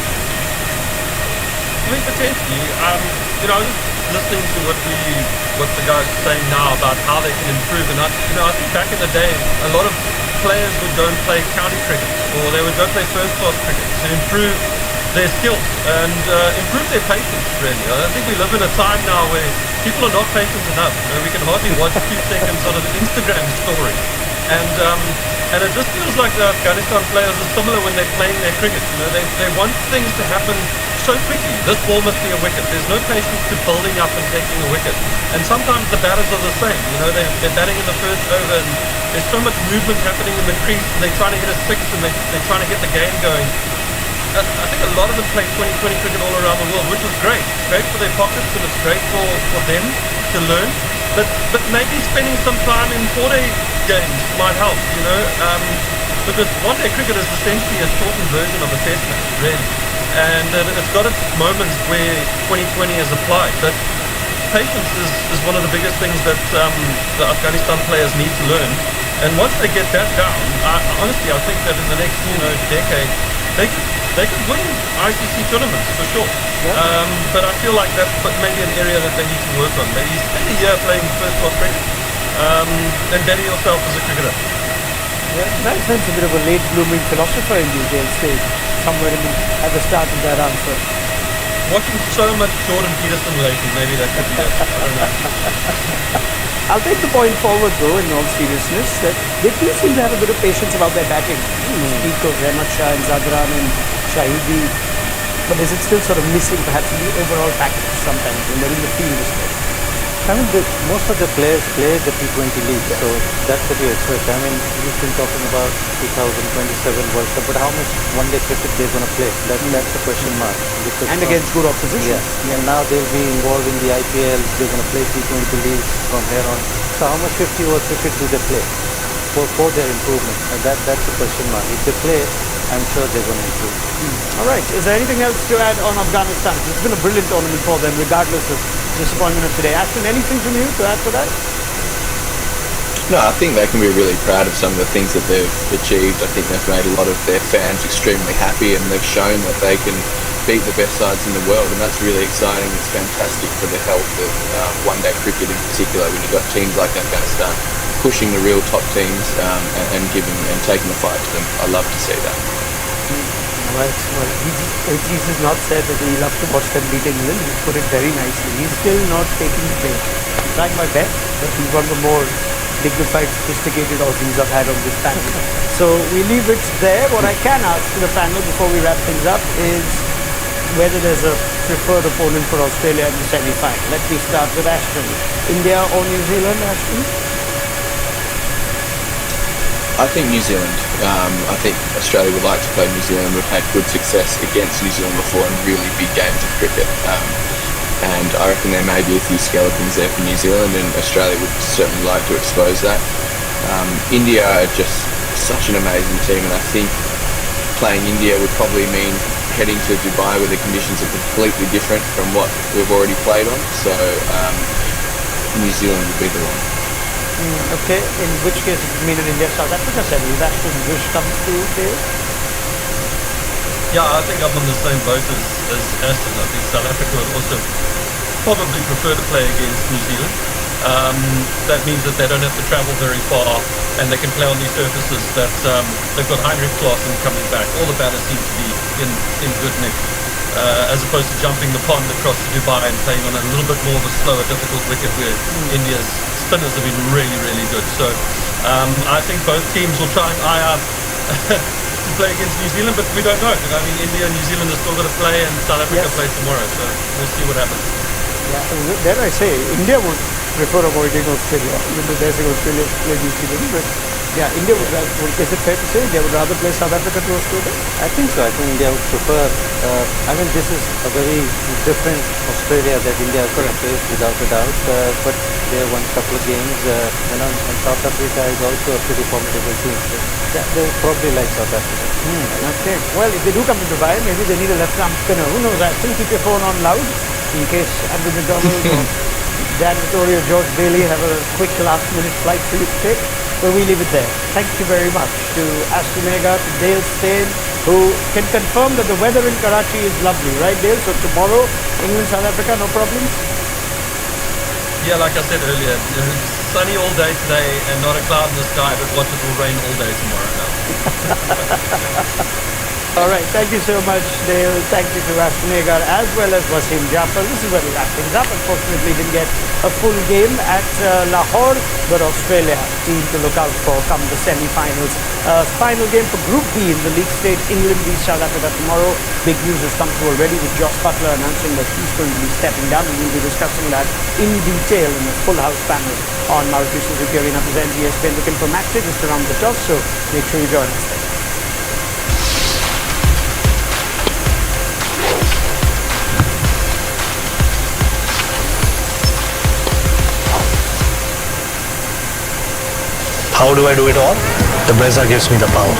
I mean, potentially. I was just listening to what the guys are saying now about how they can improve. And I think back in the day, a lot of players would go and play county cricket, or they would go play first-class cricket to improve their skills and improve their patience, really. I think we live in a time now where people are not patient enough. We can hardly watch 2 seconds on an Instagram story. And it just feels like the Afghanistan players are similar when they're playing their cricket. They want things to happen so quickly. This ball must be a wicket. There's no patience to building up and taking a wicket. And sometimes the batters are the same. They're batting in the first over and there's so much movement happening in the crease and they're trying to hit a 6 and they're trying to get the game going. I think a lot of them play 2020 cricket all around the world, which is great. It's great for their pockets and it's great for them to learn. But maybe spending some time in 4-day games might help, because one-day cricket is essentially a shortened version of a test match, really. And it's got its moments where 2020 is applied. But patience is one of the biggest things that the Afghanistan players need to learn. And once they get that down, honestly, I think that in the next decade, they could win ICC tournaments for sure. Yeah. But I feel like that's maybe an area that they need to work on. Maybe spend a year playing first-class cricket and better yourself as a cricketer. Yeah, that sense a bit of a late blooming philosopher in you, Dale, stage, somewhere at the start of that answer. Watching so much Jordan Peterson lately, maybe that could be it. I don't know. I'll take the point forward, though, in all seriousness, that they do seem to have a bit of patience about their batting. Speak of Rehmat Shah and Zadran and Shahidi, but is it still sort of missing perhaps in the overall package sometimes when they're in the field especially? I mean, most of the players play the T20 league, so that's what you expect. I mean, we've been talking about 2027 World Cup, but how much one-day cricket they're going to play? That's the question mark. And against good opposition. Yeah. And now they'll be involved in the IPL, they're going to play T20 leagues from here on. So how much 50-over cricket do they play for their improvement? And that's the question mark. If they play, I'm sure they're going to improve. All right. Is there anything else to add on Afghanistan? It's been a brilliant tournament for them, regardless of disappointment of today. Ashton, anything from you to add to that? No, I think they can be really proud of some of the things that they've achieved. I think they've made a lot of their fans extremely happy and they've shown that they can beat the best sides in the world, and that's really exciting. It's fantastic for the health of one-day cricket in particular when you've got teams like Afghanistan pushing the real top teams and taking the fight to them. I love to see that. Right. Well, he's not said that he loves to watch them beat England. He put it very nicely. He's still not taking the blame. I'm trying my best, but he's one of the more dignified, sophisticated Aussies I've had on this panel. So we leave it there. What I can ask the panel before we wrap things up is whether there's a preferred opponent for Australia in the semi-final. Let me start with Ashton. India or New Zealand, Ashton? I think New Zealand. I think Australia would like to play New Zealand. We've had good success against New Zealand before in really big games of cricket. And I reckon there may be a few skeletons there for New Zealand, and Australia would certainly like to expose that. India are just such an amazing team, and I think playing India would probably mean heading to Dubai where the conditions are completely different from what we've already played on. So New Zealand would be the one. Okay, in which case it would mean an India-South Africa semi. Is that the wish comes true, Dave? Yeah, I think I'm on the same boat as Ashton. I think South Africa would also probably prefer to play against New Zealand. That means that they don't have to travel very far and they can play on these surfaces that they've got Heinrich Klaasen coming back. All the batters seem to be in good nick. As opposed to jumping the pond across to Dubai and playing on a little bit more of a slower, difficult wicket where India's spinners have been really, really good. So I think both teams will try and eye out to play against New Zealand, but we don't know. I mean, India and New Zealand are still going to play, and South Africa play tomorrow. So we'll see what happens. Yeah, dare I say, India would prefer avoiding Australia, even though they're saying Australia play New Zealand, but yeah, India would, is it fair to say they would rather play South Africa to Australia? I think so. I think India would prefer, this is a very different Australia that India has faced without a doubt, but they have won a couple of games, and South Africa is also a pretty formidable team. So they would probably like South Africa. Okay. Well, if they do come to Dubai, maybe they need a left-arm spinner. Who knows? Still keep your phone on loud in case Andrew McDonald or Dan Vittorio, George Bailey have a quick last-minute flight for you to take. But we leave it there. Thank you very much to Astunega, to Dale Stain, who can confirm that the weather in Karachi is lovely, right, Dale? So tomorrow, England, South Africa, no problems? Yeah, like I said earlier, sunny all day today and not a cloud in the sky, but watch it will rain all day tomorrow now. All right, thank you so much, Dale. Thank you to Astunega as well as Wasim Jafar. This is where we wrap things up. Unfortunately, didn't get a full game at Lahore, but Australia team to look out for come the semi-finals. Final game for Group B in the league stage. England v South Africa tomorrow. Big news has come through already with Josh Butler announcing that he's going to be stepping down, and we'll be discussing that in detail in a full house panel on Maruti Suzuki Arena presents ESPN Looking for Matches just around the top, so make sure you join us there. How do I do it all? The Brezza gives me the power.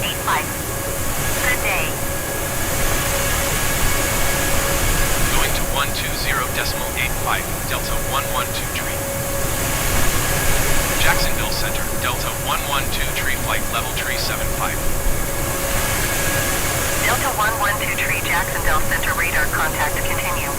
85. Good day. Going to 120.85, Delta 112 tree. Jacksonville Center, Delta 112 tree, flight level tree 75. Delta 112 tree, Jacksonville Center, radar contact continue.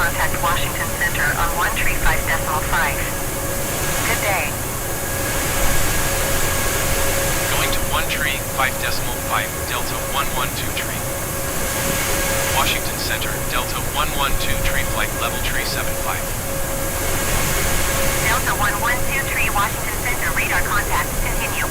contact Washington Center on 135.5. Good day. Going to 135.5, Delta 112 tree. Washington Center, Delta 112 tree, flight level tree 75. Delta 112 tree, Washington Center, radar contact. Continue.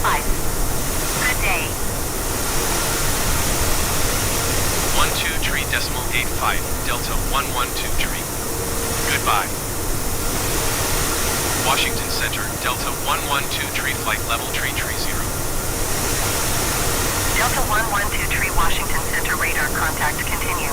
Good day. 12.85, Delta 112 tree. Goodbye. Washington Center, Delta 112 tree flight level tree 0. Delta 112 tree Washington Center radar contact continue.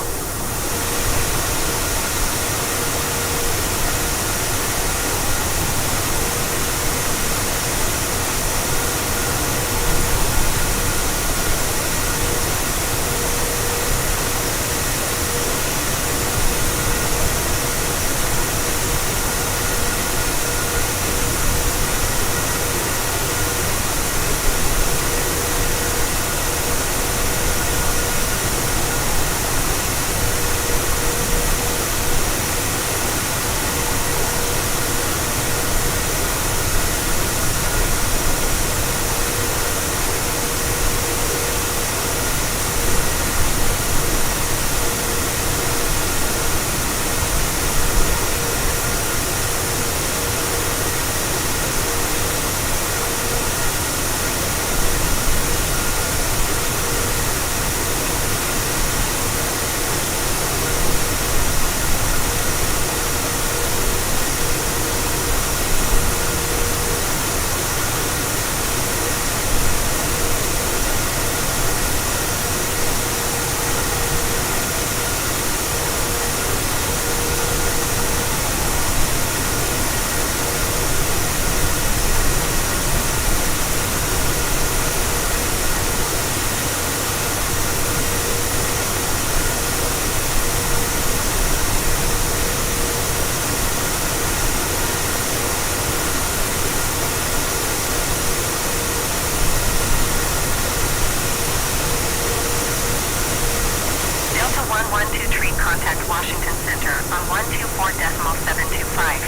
Delta 112 tree contact Washington Center on 124.725.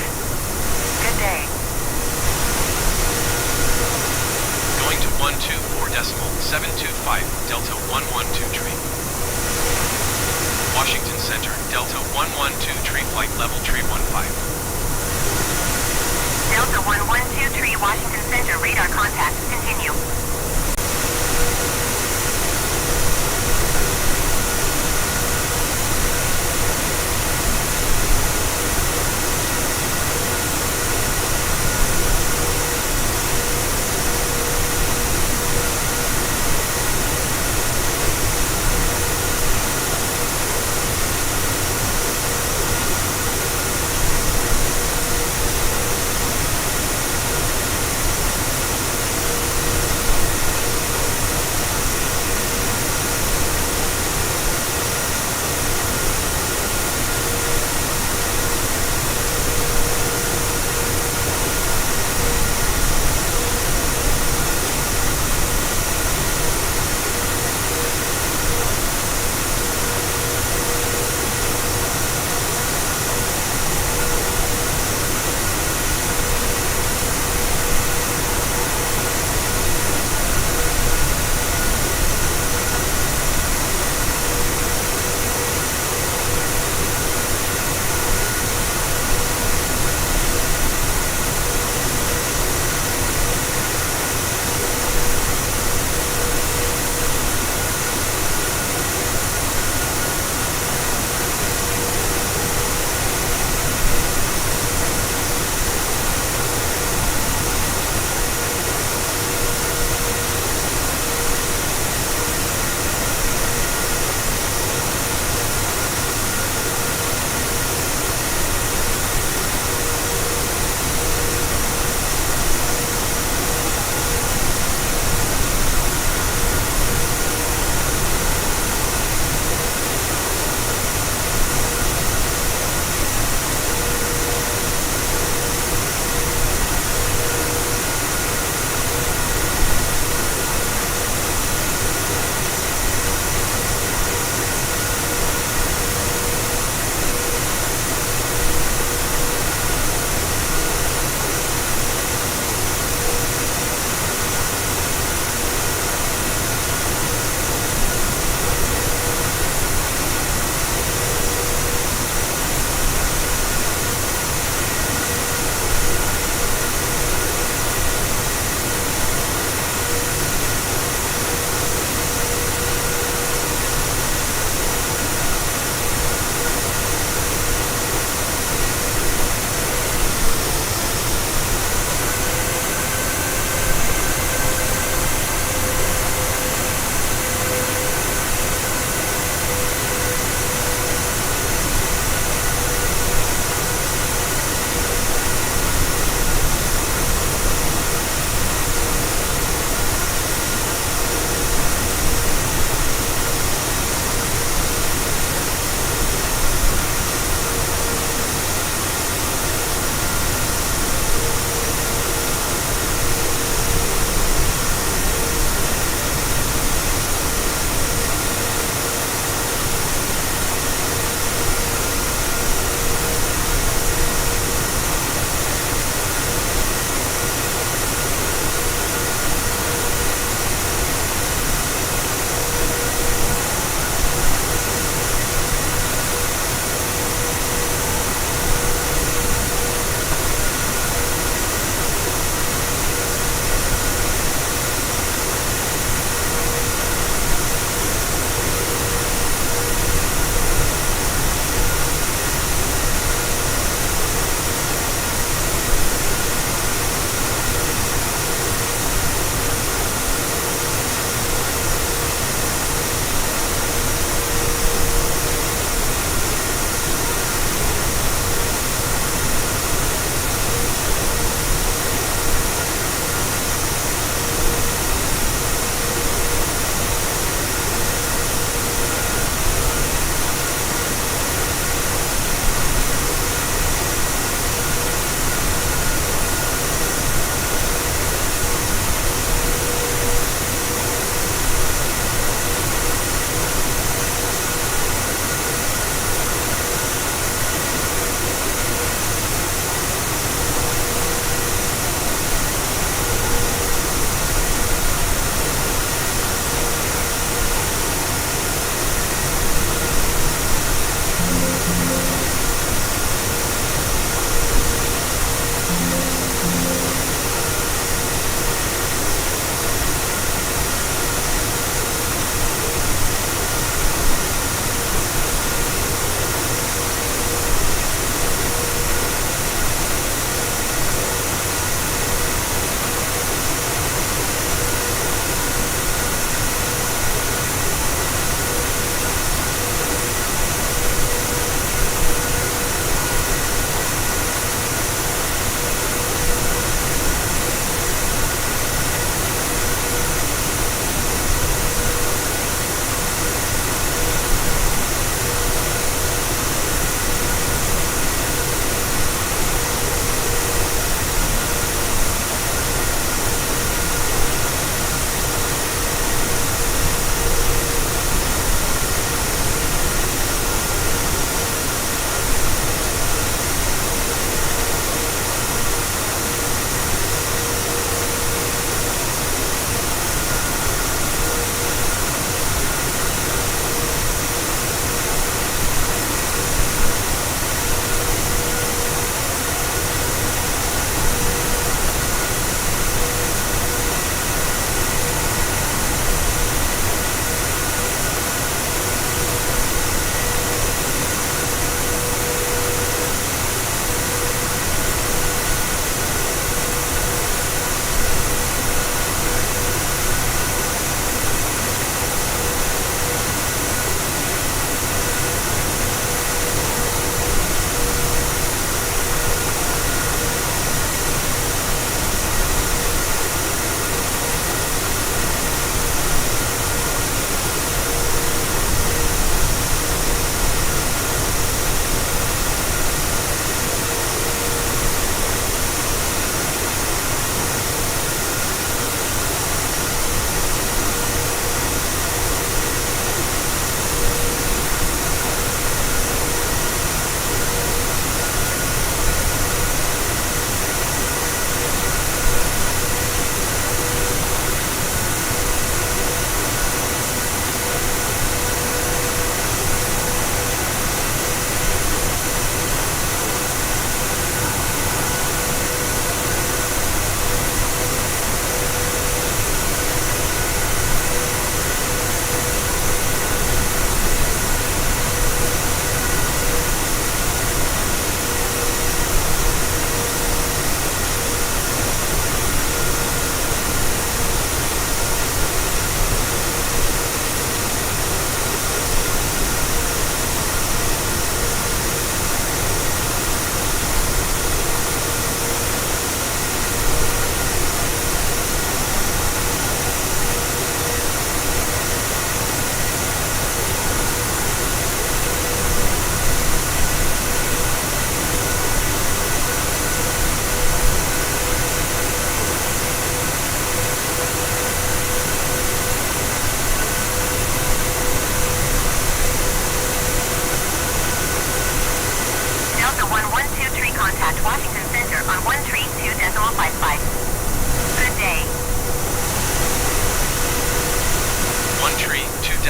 Good day. Going to 124.725, Delta 112 tree. Washington Center, Delta 112 tree flight level tree 15. Delta 112 tree Washington Center radar contact continue.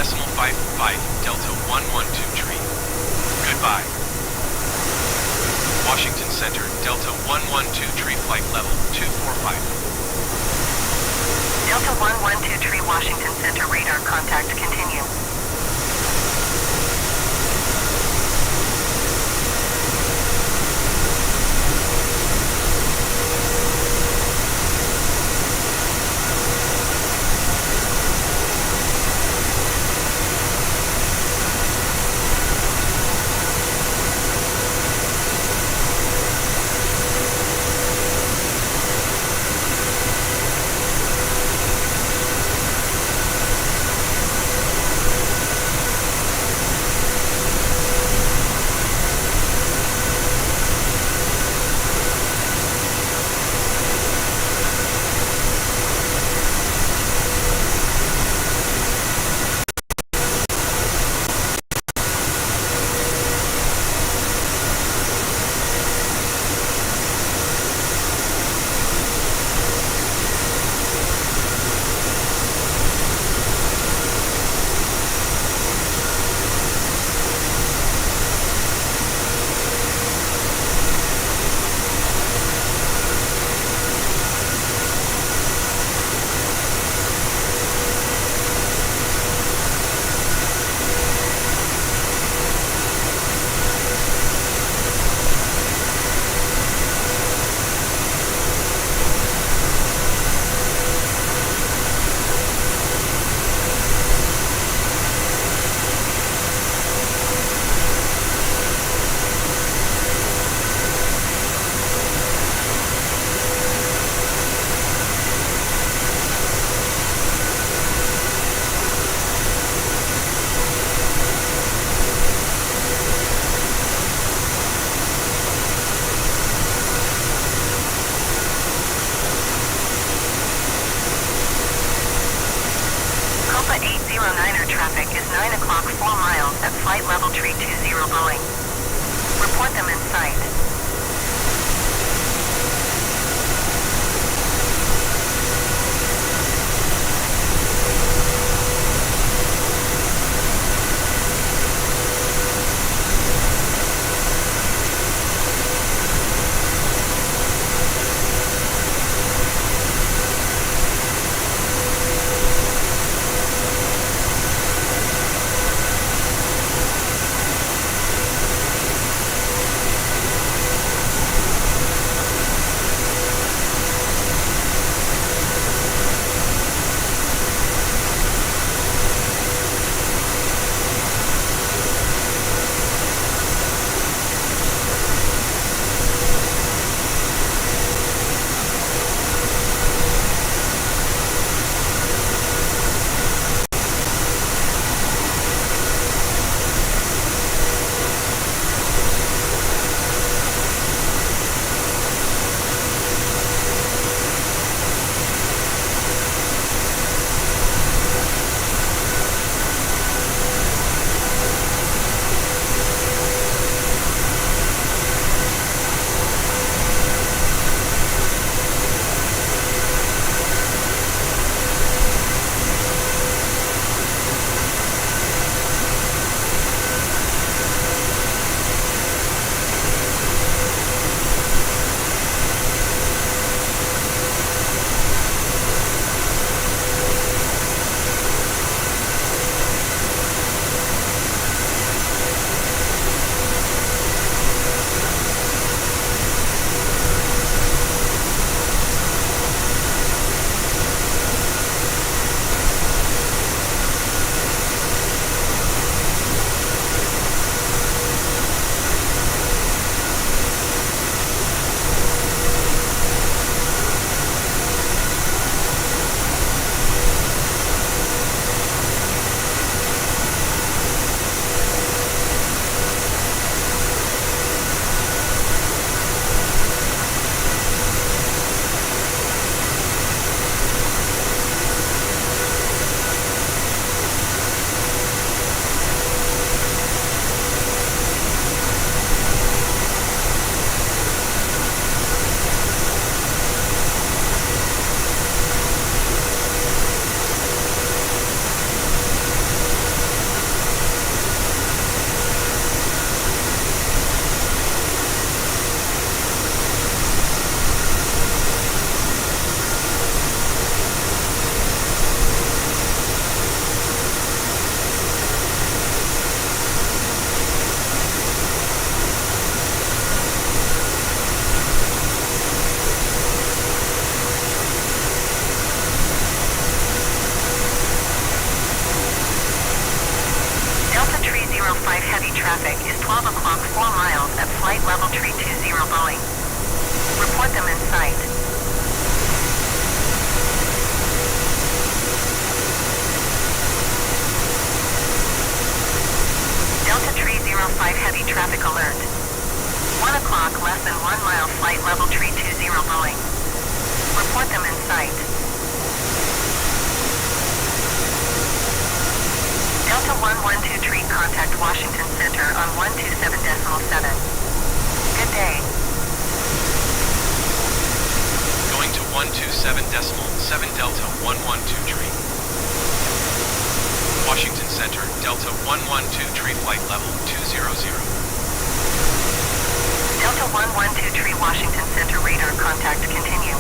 decimal 55, Delta 112 tree. Goodbye. Washington Center, Delta 112 tree, flight level 245. Delta 112 tree, Washington Center, radar contact continue. Alpha 809er traffic is 9 o'clock 4 miles at flight level tree 20 Boeing. Report them in sight. heavy traffic is 12 o'clock 4 miles at flight level 320 Boeing. Report them in sight. Delta 305 heavy traffic alert. 1 o'clock less than 1 mile flight level 320 Boeing. Report them in sight. Delta 1123 contact Washington Center on 127.7. Good day. Going to 127.7 Delta 112 Washington Center, Delta 112 flight level 200. Delta 1123 Washington Center radar contact continue.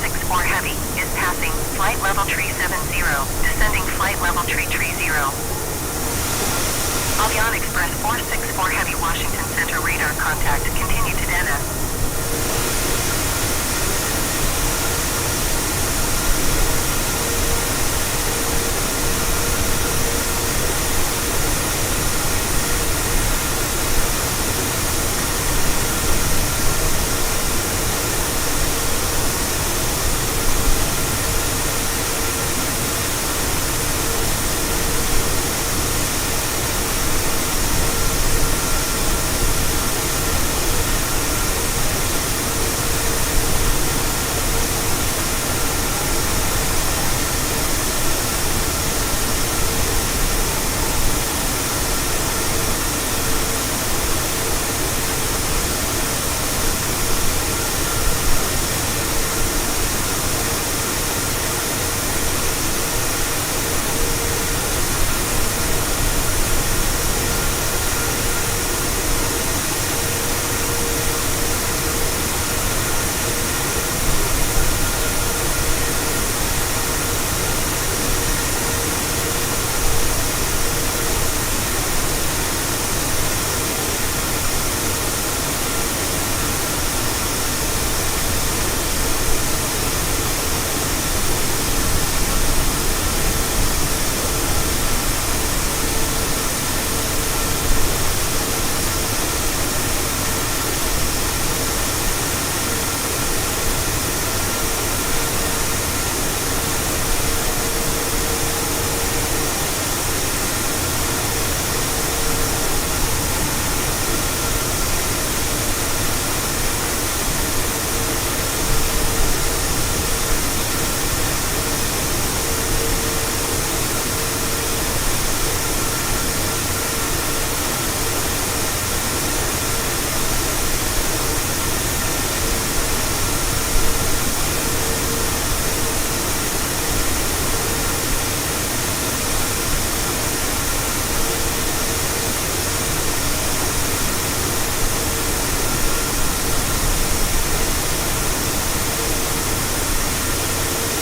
464 Heavy is passing flight level tree 70, descending flight level tree 30. Avion Express 464 Heavy Washington Center radar contact, continue to Dennis.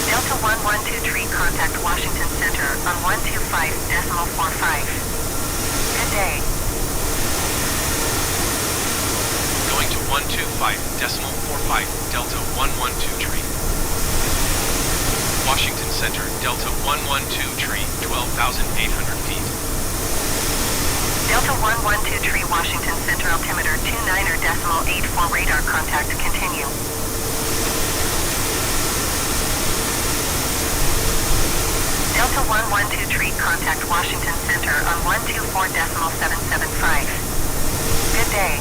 Delta 112 tree, contact Washington Center on 125.45. Good day. Going to 125.45, Delta 112 tree. Washington Center, Delta 112 tree, 12,800 feet. Delta 112 tree, Washington Center, altimeter 29.84 radar contact, continue. Delta 112 tree, contact Washington Center on 124.775. Good day.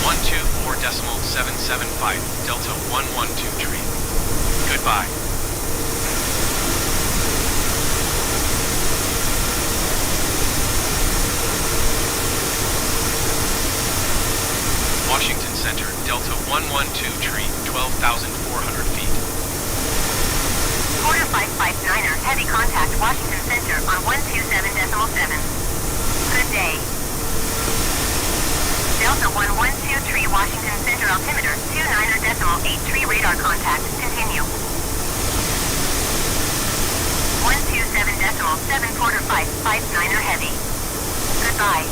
124.775, Delta 112 tree. Goodbye. Washington Center, Delta 112 tree, 12,400 feet. Quarter 559er, heavy contact Washington Center on 127.7. Good day. Delta 112 tree, Washington Center, altimeter 29.83 radar contact, continue. 127.7, quarter 559er, heavy. Goodbye.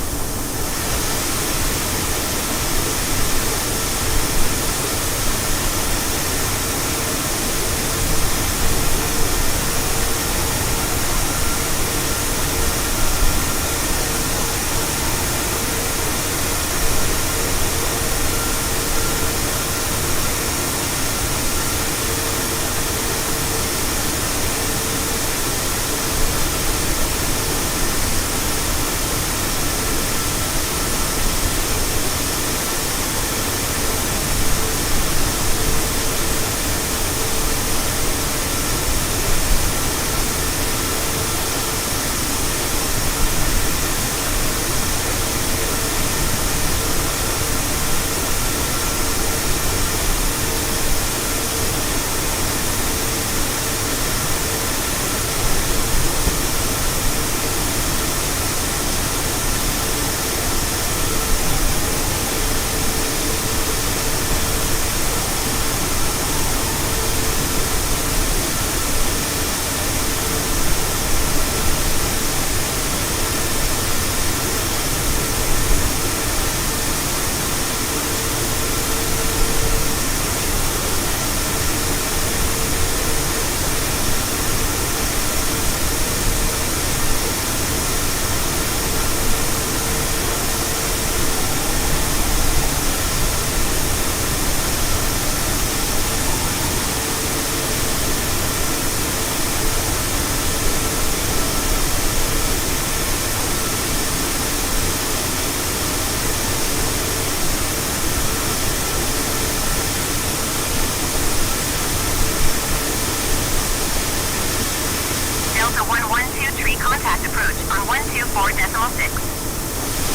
124.6.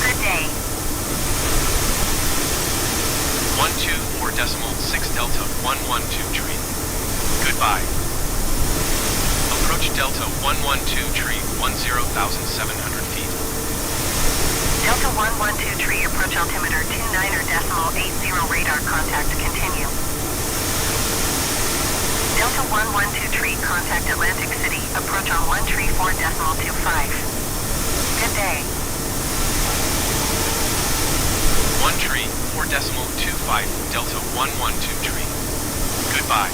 Good day. 124.6 Delta 112 tree. Goodbye. Approach Delta 112 tree 10,700 feet. Delta 112 tree, approach altimeter 29.80 radar contact, continue. Delta 112 tree, contact Atlantic City, approach on 134.25. Good day. 134.25 Delta 112 tree. Goodbye.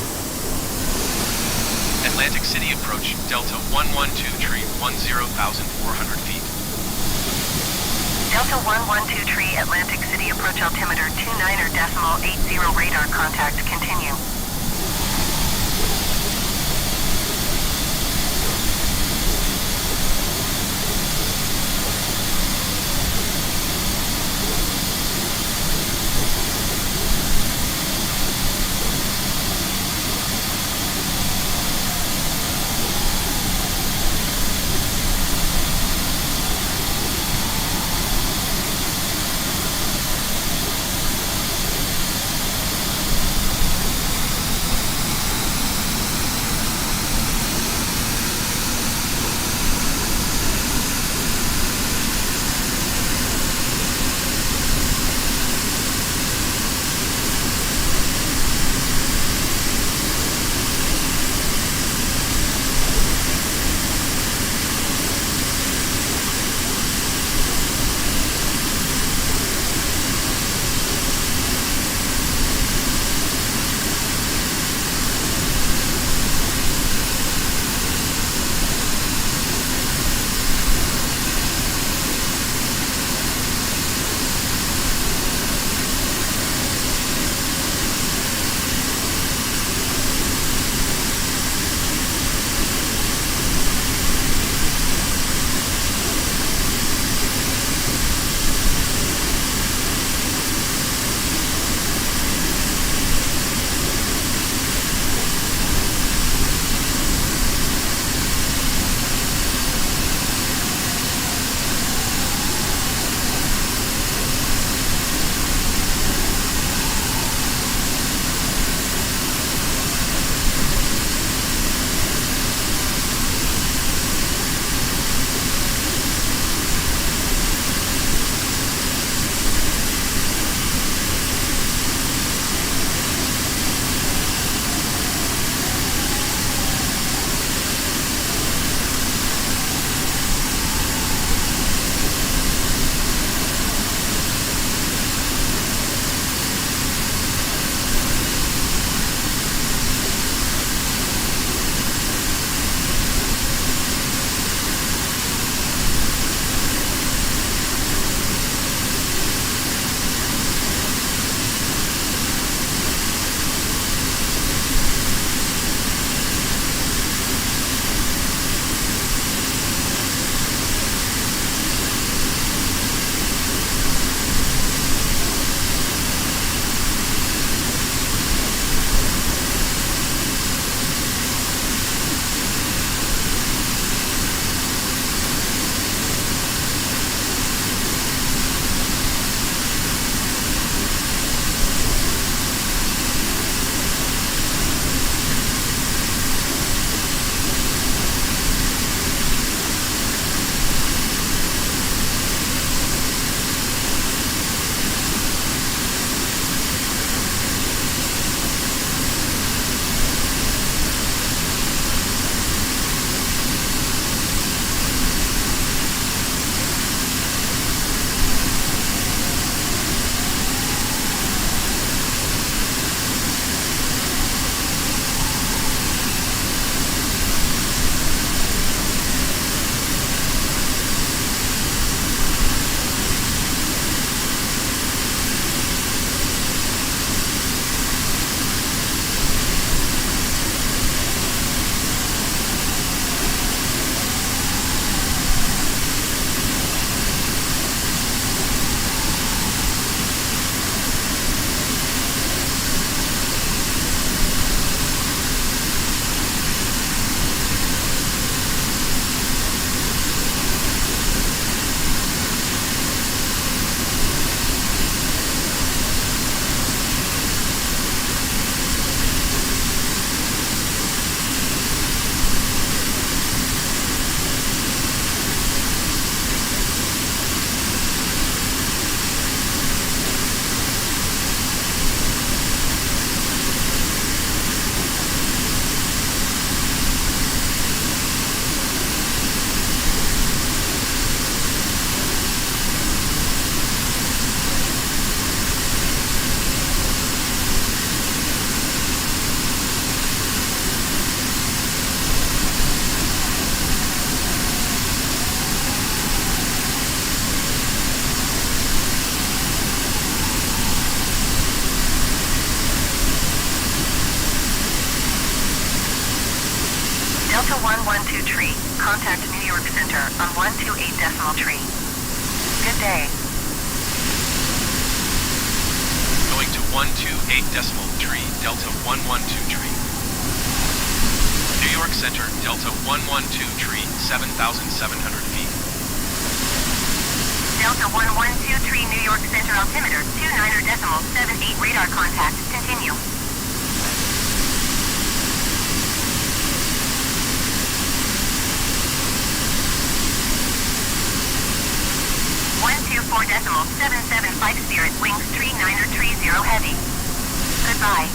Atlantic City approach Delta 112 tree 10,400 feet. Delta 112 tree, Atlantic City, approach altimeter 29.80 radar contact, continue. 112 tree. Contact New York Center on 128 decimal tree. Good day. Going to 128 decimal tree, Delta 112 tree. New York Center, Delta 112 tree, 7,700 feet. Delta 112 tree, New York Center altimeter 29er decimal 78 radar contact. Continue. Four decimal 775 Spirit wings 39er 30 heavy. Goodbye.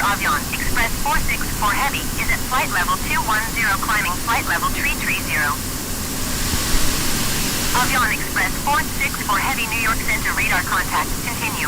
Avion Express 464 Heavy is at flight level 210 climbing flight level 330. Avion Express 464 Heavy New York Center radar contact. Continue.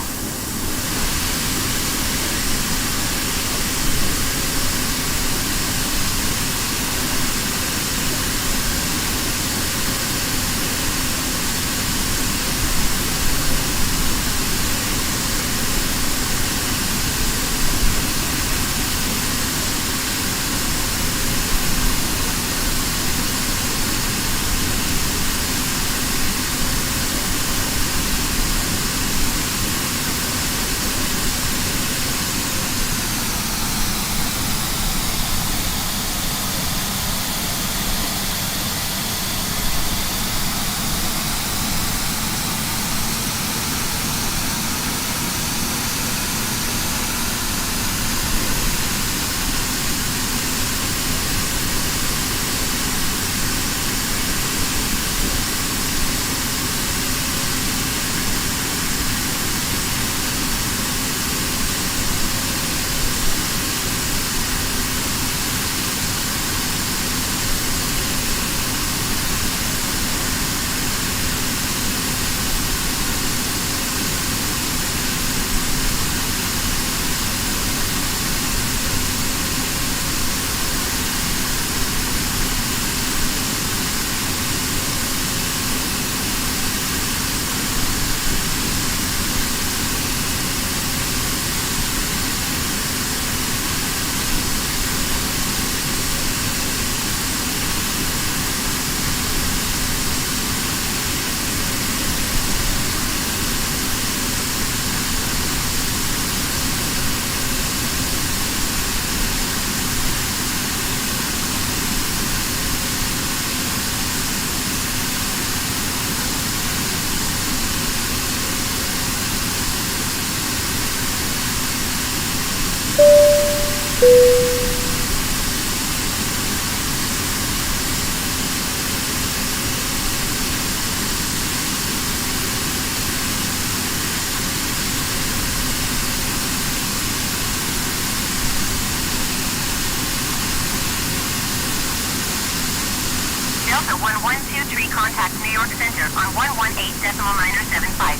Delta 1123 contact New York Center on 118.975.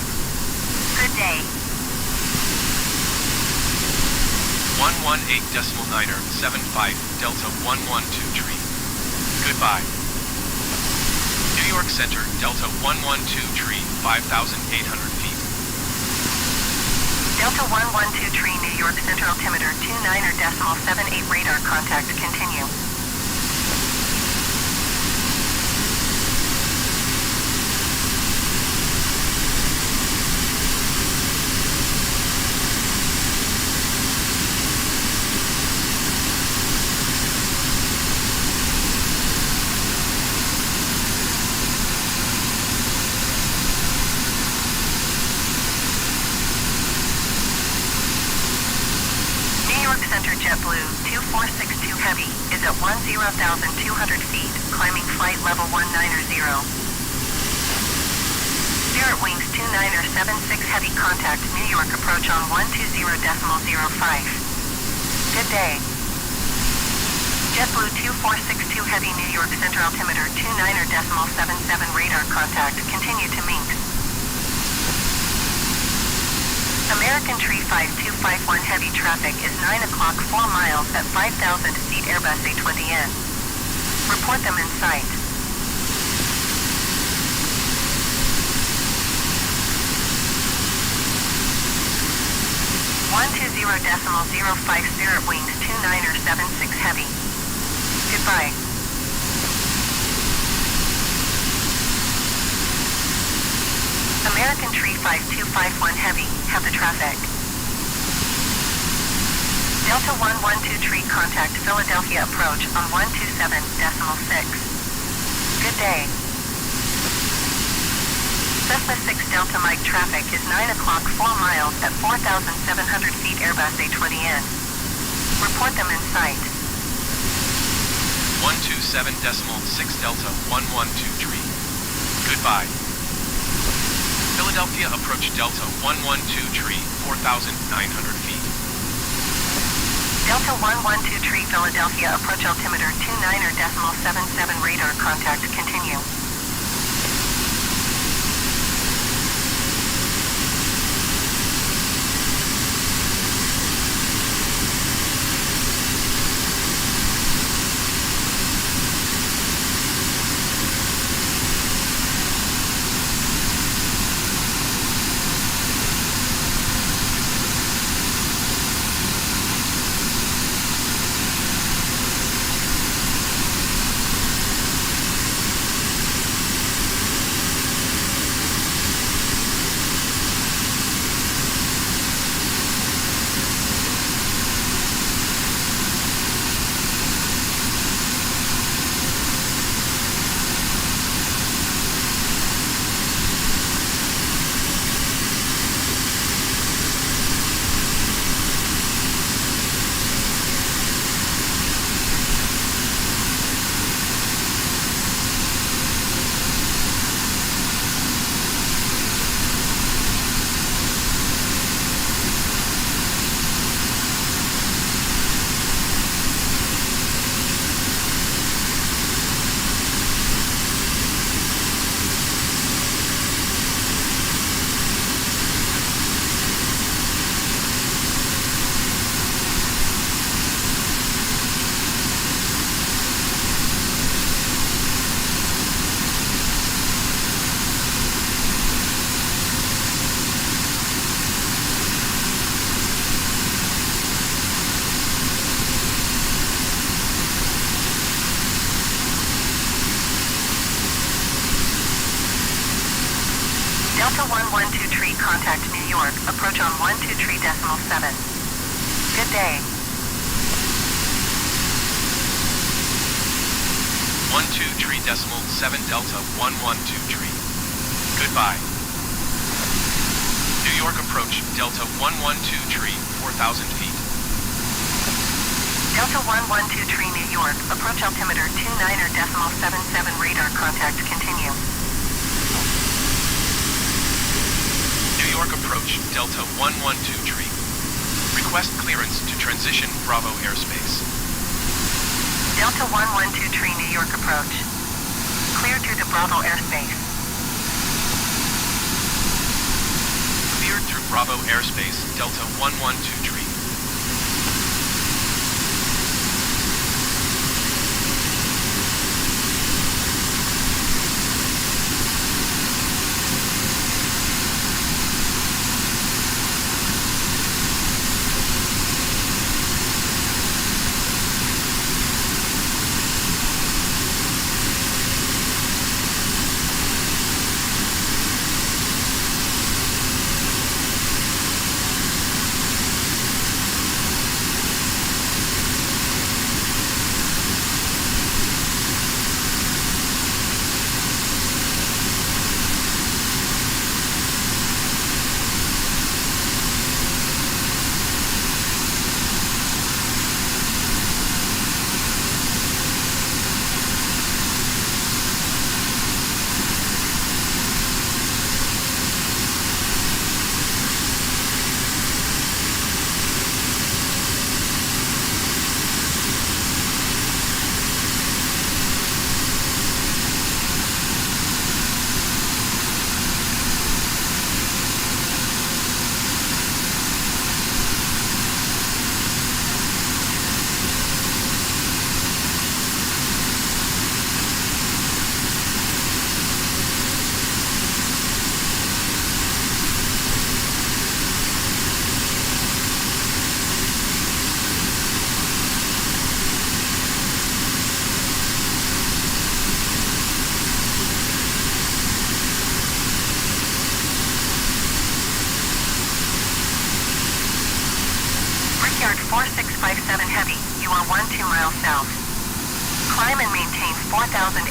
Good day. 118.975 Delta 1123. Goodbye. New York Center, Delta 112 5,800 feet. Delta 112 New York Center altimeter 29.78 radar contact. Continue. Departure JetBlue 2462 Heavy is at 10,200 feet, climbing flight level 190. Spirit Wings 2976 Heavy contact New York approach on 120.05. Good day. JetBlue 2462 Heavy New York Center altimeter 29.77 radar contact, continue to Minsk. American Tree 5251 Heavy traffic is 9 o'clock 4 miles at 5,000 feet Airbus A320. Report them in sight. .050 Spirit Wings 2976 Heavy. Goodbye. American Tree 5251 Heavy, have the traffic. Delta 112 Tree contact Philadelphia approach on 127.6. Good day. Cessna 6 Delta Mike traffic is 9 o'clock 4 miles at 4,700 feet Airbus A320. Report them in sight. 127.6 Delta 112 Tree. Goodbye. Philadelphia approach Delta 112 Tree, 4,900 feet. Delta 112 Tree Philadelphia approach altimeter 29.77 radar contact, continue. Delta 112 Tree contact New York, approach on 123.7. Good day. 123.7 Delta 112 Tree. Goodbye. New York approach Delta 112 Tree, 4,000 feet. Delta 112 Tree New York, approach altimeter 29.77 radar contact, continue. New York approach Delta 112 Tree. Request clearance to transition Bravo airspace. Delta 112 Tree New York approach. Cleared through the Bravo airspace. Cleared through Bravo airspace, Delta 112 Tree. Brickyard 4657 Heavy, you are 12 miles south. Climb and maintain 4,800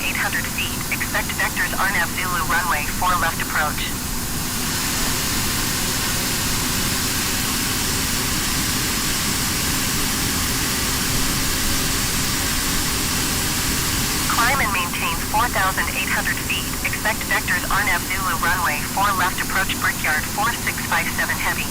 feet. Expect vectors RNAV Zulu runway 4 left approach. Climb and maintain 4,800 feet. Expect vectors RNAV Zulu runway 4 left approach Brickyard 4657 Heavy.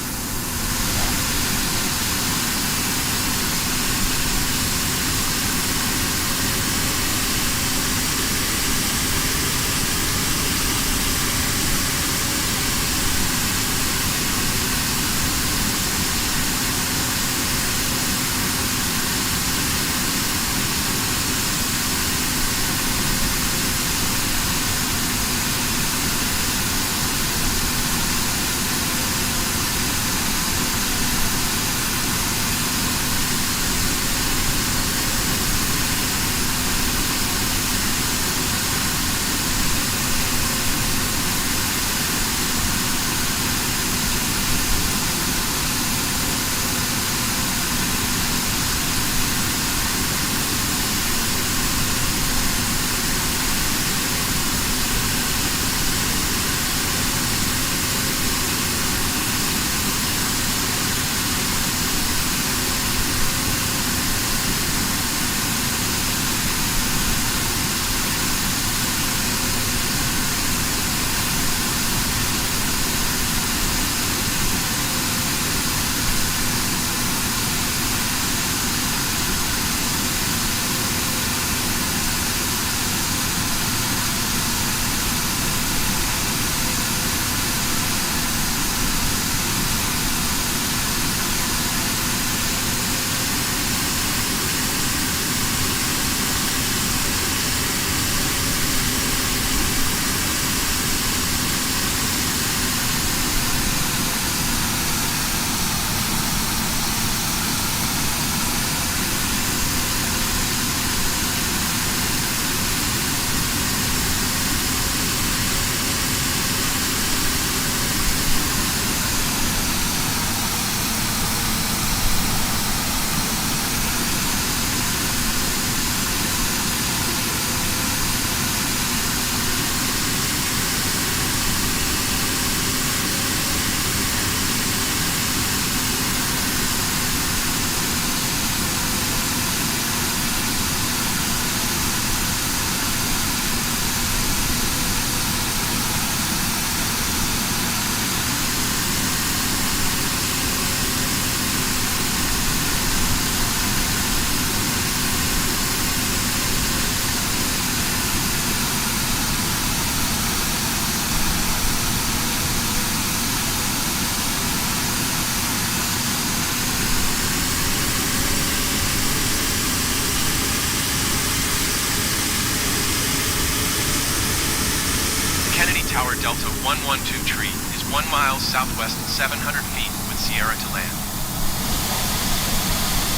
Tower Delta 112 tree is 1 mile southwest 700 feet with Sierra to land.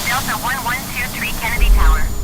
Delta 112 Tree Kennedy Tower.